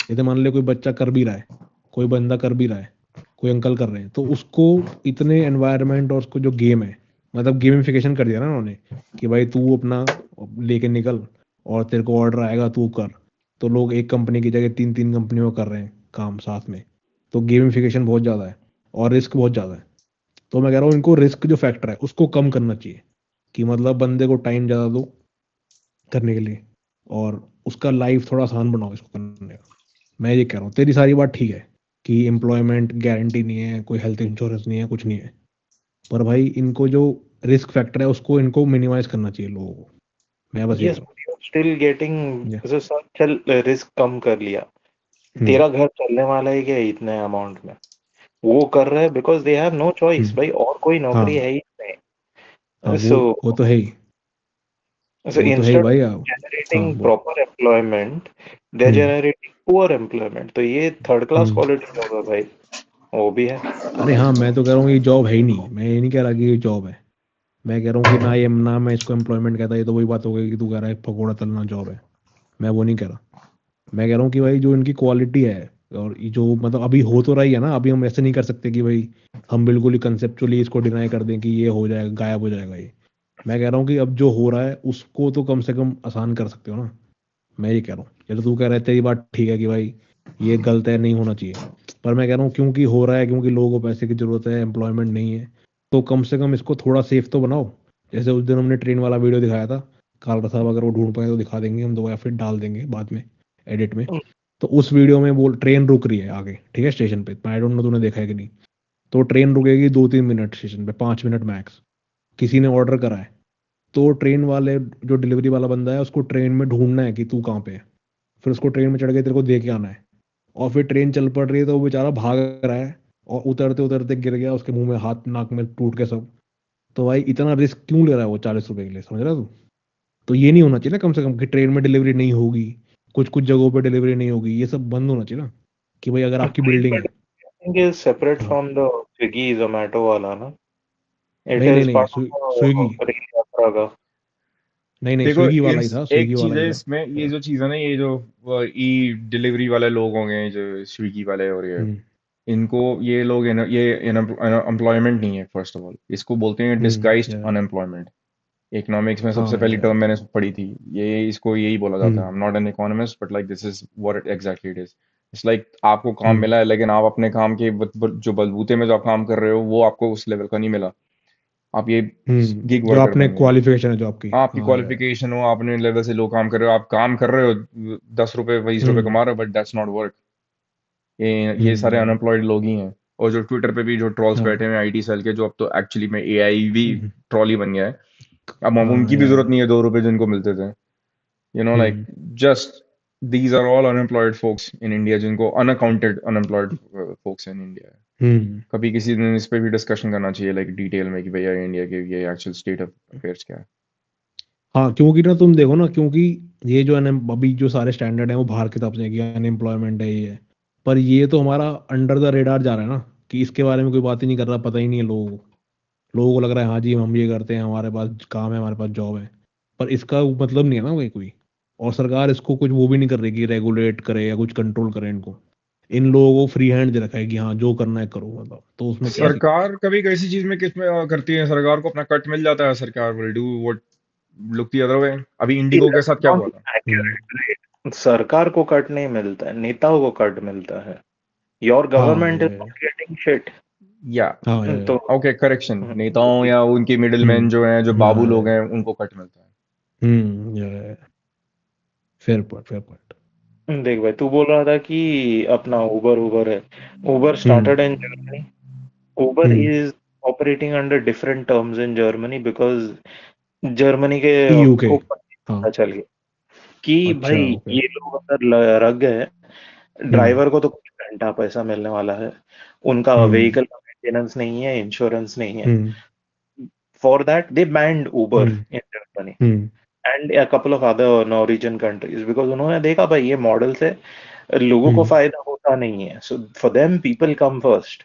जैसे मान ले कोई बच्चा कर भी रहा है, कोई बंदा कर भी रहा है, कोई अंकल कर रहे हैं, तो उसको इतने एनवायरनमेंट और उसको जो गेम है, मतलब गेमिफिकेशन कर दिया ना उन्होंने, कि भाई तू अपना लेके निकल और तेरे को ऑर्डर आएगा तू कर। तो लोग एक कंपनी की जगह 3-3 कंपनियों में कर रहे हैं काम साथ में, तो गेमिफिकेशन बहुत ज़्यादा है और रिस्क बहुत ज़्यादा है। तो मैं कह रहा हूँ इनको रिस्क जो फैक्टर है उसको कम करना चाहिए, कि मतलब बंदे को टाइम ज़्यादा दो करने के लिए, और उसका लाइफ थोड़ा आसान बनाओ इसको करने का। मैं ये कह रहा हूँ, तेरी सारी बात ठीक है कि एम्प्लॉयमेंट गारंटी नहीं है, कोई हेल्थ इंश्योरेंस नहीं है, कुछ नहीं है, पर भाई इनको जो रिस्क फैक्टर है उसको इनको मिनिमाइज करना चाहिए लोगों को। मैं बस ये कह यस, रहा स्टिल गेटिंग। हूँ। जैसे सर चल, रिस्क कम कर लिया, हम्म तेरा घर चलने वाला है क्या इतने अमाउंट में? वो कर रहे हैं because they have no choice hmm. भाई, और कोई नौकरी है हाँ ही हाँ, नहीं। वो तो है ही। So वो तो है ही instead of भाई हाँ generating बोल। proper employment, they're हम्म generating poor employment। तो ये थर्ड क्लास हम्म। क्वालिटी जॉब है भाई, वो भी है। अरे हाँ, मैं तो कह रहा हूँ ये जॉब है ही नहीं, मैं ये नहीं कह रहा कि ये जॉब है। मैं कह रहा हूँ कि ना ये, ना मैं इसको एम्प्लॉयमेंट कहता, ये तो वही बात हो गई कि तू कह रहा है पकौड़ा तलना जॉब है। मैं वो नहीं कह रहा। मैं कह रहा हूँ कि भाई जो इनकी क्वालिटी है, और ये जो मतलब अभी हो तो रही है ना, अभी हम ऐसे नहीं कर सकते कि भाई हम बिल्कुल ही कंसेप्चुअली इसको डिनाई कर दें कि ये हो जाएगा, गायब हो जाएगा ये। मैं कह रहा हूँ कि अब जो हो रहा है उसको तो कम से कम आसान कर सकते हो ना। मैं ये कह रहा हूँ, चलो तू कह रहा है तेरी बात ठीक है कि भाई ये गलत है, नहीं होना चाहिए, पर मैं कह रहा हूँ क्योंकि हो रहा है, क्योंकि लोगों को पैसे की जरूरत है, एम्प्लॉयमेंट नहीं है, तो कम से कम इसको थोड़ा सेफ तो बनाओ। जैसे उस दिन हमने ट्रेन वाला वीडियो दिखाया था, कालरा साहब अगर वो ढूंढ पाए तो दिखा देंगे हम दोबारा, फिर डाल देंगे बाद में एडिट में। तो उस वीडियो में वो ट्रेन रुक रही है आगे, ठीक है, स्टेशन पे, आई डोंट नो तूने देखा है कि नहीं। तो ट्रेन रुकेगी 2-3 मिनट स्टेशन पे, 5 मिनट मैक्स। किसी ने ऑर्डर करा है, तो ट्रेन वाले जो डिलीवरी वाला बंदा है उसको ट्रेन में ढूंढना है कि तू कहाँ पे है, फिर उसको ट्रेन में चढ़ के तेरे को दे के आना है। और फिर ट्रेन चल पड़ रही है तो वो बेचारा भाग रहा है, और उतरते उतरते गिर गया, उसके मुंह में हाथ नाक में टूट के सब। तो भाई इतना रिस्क क्यों ले रहा है वो 40 रुपए के लिए, समझ रहा है तू। तो ये नहीं होना चाहिए ना कम से कम, कि ट्रेन में डिलीवरी नहीं होगी, कुछ कुछ जगहों पे डिलीवरी नहीं होगी, ये सब बंद होना चाहिए ना, कि भाई अगर आपकी बिल्डिंग है। is separate हाँ। from the Swiggy Zomato वाला ना, it नहीं नहीं is नहीं, part स्विगी। of रेल यात्रा का। नहीं नहीं, देखो स्विगी इन वाला ही था, एक स्विगी चीज वाला ही है था। इसमें, ये जो चीज है ना, ये जो ई डिलीवरी वाले लोग होंगे, जो स्विगी वाले, और ये हम्म इनको, ये लोग ये एम्प्लॉयमेंट नहीं है, फर्स्ट ऑफ ऑल इसको बोलते हैं डिस्गाइज्ड या अनएम्प्लॉयमेंट। इकोनॉमिक्स में सबसे हाँ पहली या टर्म मैंने पढ़ी थी, ये इसको यही बोला जाता है। Hmm I am not an economist but like this is what it exactly it is. It's like आपको काम हम्म मिला है, लेकिन आप अपने काम के जो बलबूते में जो आप काम कर रहे हो वो आपको उस लेवल का नहीं मिला। आप ये गिग जो वर्कर आपने बन गए। क्वालिफिकेशन है जो आपकी। हाँ, आपकी हाँ यार। क्वालिफिकेशन हो, आपने लेवल से लो काम कर रहे हो, आप काम कर रहे हो, 10 रुपए 20 रुपए हम्म कमा रहे हो, बट दैट्स नॉट वर्क। ये सारे हम्म अनएम्प्लॉयड लोग ही हैं। और जो ट्विटर पे भी जो ट्रॉल्स हाँ बैठे हुए हैं आईटी सेल के, जो अब तो एक्चुअली में एआई भी हम्म, ट्रॉल ही बन गया है। अब हाँ उनकी भी जरूरत यार। नहीं है 2 रुपए जिनको मिलते थे। Like hmm just these are all unemployed folks in India, जिनको unaccounted unemployed folks in India है। हम्म कभी किसी दिन इस पे भी डिस्कशन करना चाहिए, लाइक डिटेल में, कि भैया इंडिया के ये एक्चुअल स्टेट ऑफ अफेयर्स क्या है। हाँ, क्योंकि ना तुम देखो ना, क्योंकि ये जो अभी जो सारे स्टैंडर्ड है वो बाहर की तरफ से है कि अनएम्प्लॉयमेंट है ये है। पर ये तो हमारा अंडर द रेडार जा रहा है ना, कि इसके बारे में कोई बात ही नहीं कर रहा, पता ही नहीं है लोगों को। लोगों को लग रहा है हाँ जी हम ये करते हैं, हमारे पास काम है, हमारे पास जॉब है। पर इसका मतलब नहीं है ना कोई कोई। और सरकार इसको कुछ वो भी नहीं कर रही कि रेगुलेट करे या कुछ कंट्रोल करे इनको। इन लोगों को फ्री हैंड दे रखा है कि हाँ जो करना है करो, मतलब तो उसमें क्या सीख। सरकार कभी किसी चीज में किस में करती है, सरकार को अपना कट मिल जाता है, सरकार will do what look the other way. अभी इंडिगो के साथ क्या नॉट हुआ था? हम्म एक्यूरेट। सरकार को कट नहीं मिलता है, नेताओं को कट मिलता है। योर हाँ गवर्नमेंट इज ये नॉट गेटिंग शिट। या हाँ तो ओके, करेक्शन, नेताओं या उनके मिडिलमैन हम्म जो हैं, जो बाबू लोग हम्म हैं, उनको कट मिलता है। ये फेयर पॉइंट फेयर पॉइंट। देख भाई, तू बोल रहा था कि अपना उबर उबर है। Uber hmm started in Germany. Uber hmm is operating under different terms in Germany because Germany के ईयू के। को हाँ पता चल गया कि अच्छा भाई ओके। ये लोग अगर रग गए, हम्म ड्राइवर को तो कुछ घंटा पैसा मिलने वाला है। उनका हम्म व्हीकल का मेंटेनेंस नहीं है, इंश्योरेंस नहीं है। Hmm for that they banned Uber hmm in Germany hmm and a couple of other Norwegian countries because उन्होंने देखा भाई ये मॉडल से लोगों को हम्म फायदा होता नहीं है, so for them people come first.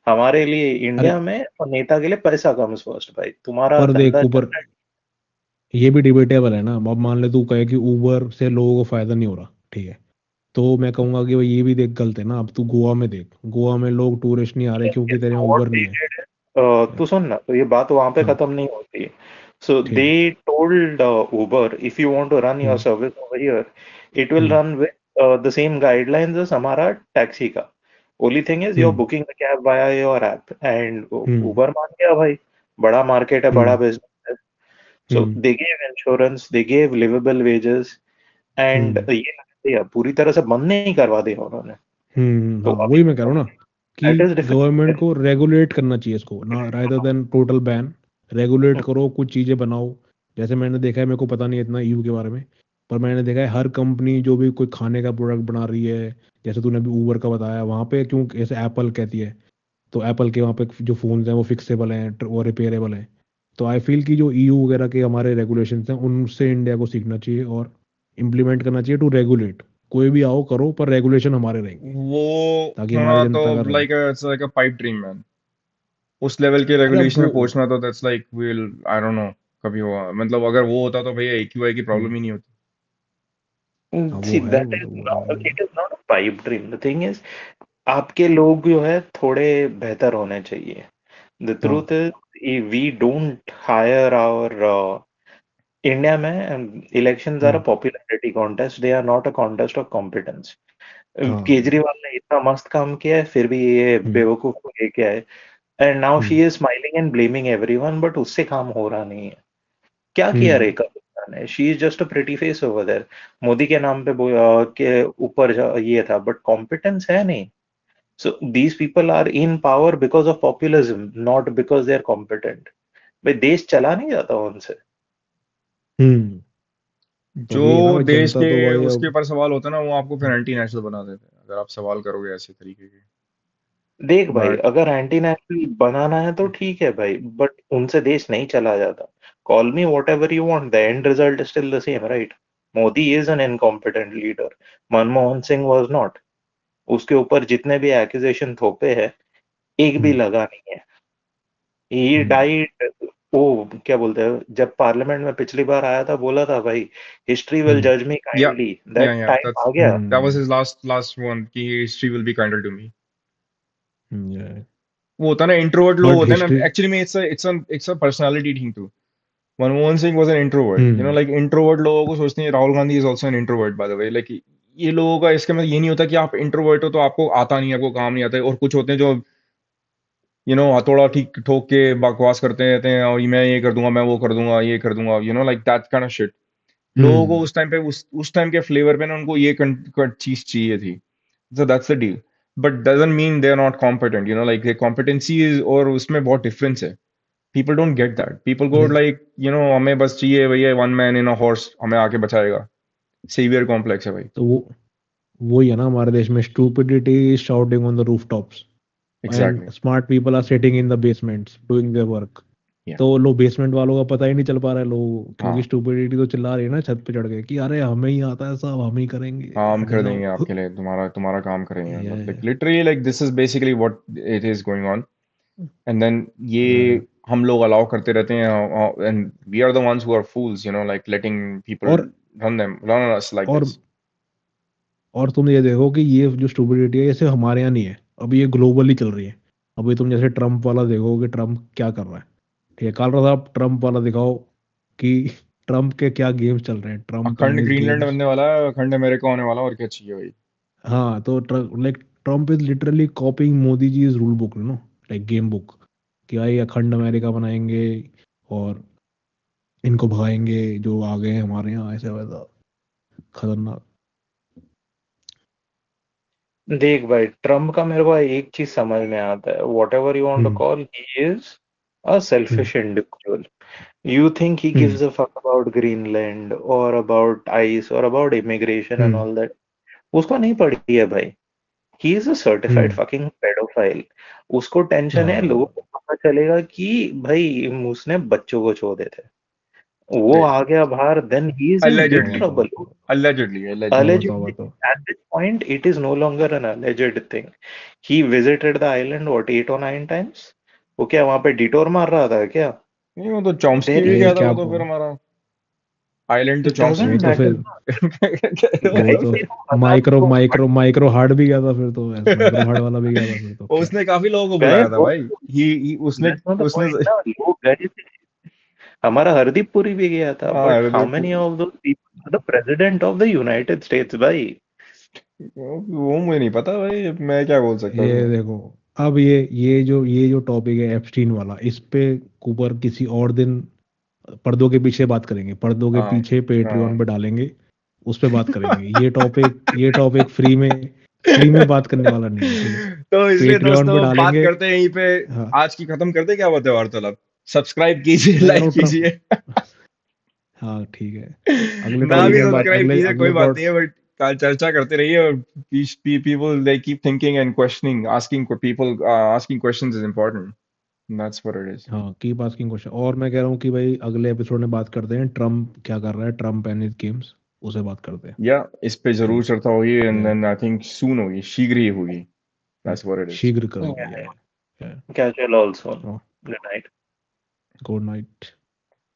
हमारे लिए अरे इंडिया में और नेता के लिए पैसा कम्स फर्स्ट। भाई तुम्हारा पर देख धंधा चल ऊपर, रहा है। ये भी डिबेटेबल है ना। अब मान ले तू कहे कि ऊबर से लोगों को फायदा नहीं हो रहा, ठीक है, तो मैं कहूंगा कि भाई ये भी देख गलत है ना। अब तू गोवा में देख, गोवा में लोग टूरिस्ट नहीं आ रहे क्योंकि तेरे यहाँ What ऊबर they नहीं है। did है, तू सुन ना, तो ये बात वहां पे हाँ खत्म नहीं होती है। सो ठीक दे है। Told Uber if you want to run your hmm service over here, it will hmm run with the same guidelines as हमारा टैक्सी का। Only thing is you are hmm booking the cab via your app and hmm Uber मान गया भाई। बड़ा market है, बड़ा hmm business है। So hmm they give insurance, they give liveable wages and hmm ये पूरी तरह से बंद नहीं करवा दिया उन्होंने। तो हाँ अभी वही मैं कह रहा हूँ ना, कि दैट इज गवर्नमेंट डिफरेंट। को रेगुलेट करना चाहिए इसको ना, rather than total ban. Regulate करो, कुछ चीजें बनाओ। जैसे मैंने देखा है, मेरे को पता नहीं इतना ईयू के बारे में, पर मैंने देखा है हर कंपनी जो भी कोई खाने का प्रोडक्ट बना रही है, जैसे तूने अभी ऊबर का बताया, वहाँ पे क्यों ऐसे एप्पल कहती है, तो एप्पल के वहाँ पे जो फोन्स हैं वो फिक्सेबल हैं, वो रिपेयरेबल हैं। तो आई फील कि जो ईयू वगैरह के हमारे रेगुलेशंस हैं उनसे इंडिया को सीखना चाहिए और इम्प्लीमेंट करना चाहिए टू रेगुलेट। कोई भी आओ करो, पर रेगुलेशन हमारे रहेंगे वो ताकि हमारी होना तो जनता का रहे। लाइक अ पाइप ड्रीम मैन। उस लेवल के अरे अब रेगुलेशन वो में पहुंचना तो that's like will I don't know कभी हुआ, मतलब अगर वो होता तो भैया AQI की प्रॉब्लम हम्म, ही नहीं होती। हाँ See, वो है, that वो is तो वो not, है। it is not a pipe dream. The thing is, आपके लोग जो है थोड़े बेहतर होने चाहिए। The हाँ truth is, we don't hire our India में elections are a hmm popularity contest, they are not a contest of competence. हाँ केजरीवाल ने इतना मस्त काम किया है, फिर भी ये हम्म बेवकूफ को लेके आए and now hmm she is smiling and blaming everyone, but उससे काम हो रहा नहीं है। क्या किया हम्म रेखा गुप्ता ने? She is just a pretty face over there. Modi के नाम पे के ऊपर ये था, बट कॉम्पिटेंस है नहीं। So these people are in power because of populism, not because they are competent. भाई देश चला नहीं जाता उनसे। हम्म जो वही है ना भाई, देश जनता के तो भाई उसके अब। ऊपर सवाल होता है ना, वो आपको फिर एंटी नेशनल बना देते हैं, अगर आप सवाल करोगे ऐसे तरीके के। देख भाई, बट अगर एंटी नेशनल बनाना है तो ठीक है भाई, बट उनसे देश नहीं चला जाता। Call me what ever you want, the end result is still the same, right? Modi is an incompetent leader, Manmohan Singh was not. उसके ऊपर जितने भी एक्यूजेशन थोपे हैं, एक भी हम्म लगा नहीं है। ही हम्म डाइड। ओ क्या बोलते हैं, जब पार्लियामेंट में पिछली बार आया था बोला था भाई, हिस्ट्री विल हम्म जज मी या काइंडली, दैट या टाइम दैट्स आ गया। That was hmm his last one कि history will be kinder to me. yeah. वो होता है ना, इंट्रोवर्ट लोग बट होते हैं ना, हिस्ट्री। एक्चुअली में it's a personality thing too. Manmohan Singh was an introvert, hmm like introvert लोगों को सोचते हैं, Rahul Gandhi is also an introvert by the way, like ये लोगों का इसका मतलब ये नहीं होता कि आप इंट्रोवर्ट हो तो आपको आता नहीं है, आपको काम नहीं आता है। और कुछ होते हैं जो हथौड़ा ठीक ठोक के बकवास करते रहते हैं, और मैं ये कर दूंगा, मैं वो कर दूंगा, ये कर दूंगा, like that kind of shit. लोगों को हम्म उस टाइम पे उस टाइम के फ्लेवर पे ना उनको ये चीज चाहिए थी। So that's the deal. But doesn't mean they're not competent. Like the competency is, और उसमें बहुत difference है. People don't get that. People go नहीं, like, हमें बस चाहिए भैया one man in a horse, हमें आके बचाएगा। Savior complex है भाई। तो वही है ना, हमारे देश में stupidity is shouting on the rooftops and Exactly. Smart people are sitting in the basements doing their work. Yeah. तो लोग बेसमेंट वालों का पता ही नहीं चल पा रहा है लोगों, क्योंकि हाँ स्टूपिडिटी तो चिल्ला रही है ना छत पे चढ़ के कि अरे हमें ही आता है सब, हम ही करेंगे, हाँ, हम हट कर देंगे जाओ। आपके लिए, तुम्हारा तुम्हारा काम करेंगे, ये like literally like this is basically what it is going on. And then ये हाँ। हम लोग allow करते रहते हैं, and we are the ones who are fools, like letting people और run on us like और this. और तुम ये देखो कि ये जो स्टूपिडिटी है ये सिर्फ हमारे यहाँ नहीं है, अभी ये ग्लोबली चल रही है। अभी तुम जैसे ट्रम्प वाला देखो कि ट्रम्प क्या कर रहा है। ठीक है, कल रात आप ट्रम्प वाला दिखाओ कि ट्रम्प के क्या गेम्स चल रहे हैं, ट्रम्प एंड अखंड हिज ग्रीनलैंड गेम्स। बनने वाला है, अखंड अमेरिका होने वाला, और क्या चाहिए भाई। हाँ, तो like Trump is literally copying Modi ji is rule book, like game book, कि भाई अखंड अमेरिका बनाएंगे और इनको भगाएंगे जो आ गए हैं हमारे यहाँ, ऐसे वैसा खतरनाक। देख भाई, ट्रम्प का मेरे को एक चीज समझ में आता है, whatever you want to hmm call, he is a hmm selfish individual. You think he hmm gives a fuck about Greenland or about ICE or about immigration and hmm all that? उसको नहीं पड़ी है भाई। He is a certified hmm, fucking pedophile. उसको tension है लोगों हाँ, को पता चलेगा कि भाई उसने बच्चों को छोड़े थे, वो आ गया बाहर, then he is in big allegedly बताओ trouble. allegedly बताओ Allegedly, बताओ। at this point, it is no longer an alleged thing. He visited the island what 8 or 9 times. वो क्या वहां पे डिटोर मार रहा था क्या? नहीं, वो तो चॉम्स्की There भी ये गया is, था, क्या वो तो फिर हमारा आइलैंड तो it चॉम्स्की वो doesn't तो matter. फिर वो गाइस तो मेरे को बता माइक्रो दो माइक्रो माइक्रो हार्ड भी गया था फिर तो, माइक्रो हार्ड वाला भी गया था फिर तो क्या। उसने काफी लोगों को गाइस बुलाया था भाई। उसने दैट्स नॉट द उसने पॉइंट ना, लोग गए थे। हमारा हरदीप पुरी भी गया था, हाँ, बट हाउ हरदीप many of those people are the president of the United States भाई? वो मुझे नहीं पता भाई, मैं क्या बोल सकता ये हूँ। देखो, अब ये जो टॉपिक है एप्स्टीन वाला, इस पे ऊपर किसी और दिन पर्दों के पीछे बात करेंगे, पर्दों के हाँ पीछे पेट्रियन हाँ। पे डालेंगे, उस पे बात करेंगे। ये टॉपिक फ्री में बात करने वाला नहीं है, ठीक है। तो इसलिए पेट्रियन पे दोस्तों बात डालेंगे। करते हैं यहीं पे। हाँ, आज की खत्म करते, क्या बोलते हैं वार्तालाप। सब्सक्राइब कीजिए, मैं कह रहा लाइक हूँ ट्रम्प। कीजिए। हाँ ठीक है, अगले ना टॉपिक भी में बात, सब्सक्राइब अगले कीजिए, कोई अगले बात पॉड। नहीं है, बट चर्चा करते रहिए। और people they keep thinking and questioning, asking people, asking questions is important. That's what it is. हाँ, कीप आस्किंग क्वेश्चन। और मैं कह रहा हूँ कि भाई अगले एपिसोड में बात करते हैं ट्रम्प क्या कर रहा है, ट्रम्प एंड हिज गेम्स, उसे बात करते हैं। या इस पे ठीक जरूर चर्चा होगी, एंड है, देन आई थिंक सून होगी, शीघ्र ही होगी। That's what it is. शीघ्र करेंगे। Casual also. Good good night. Night.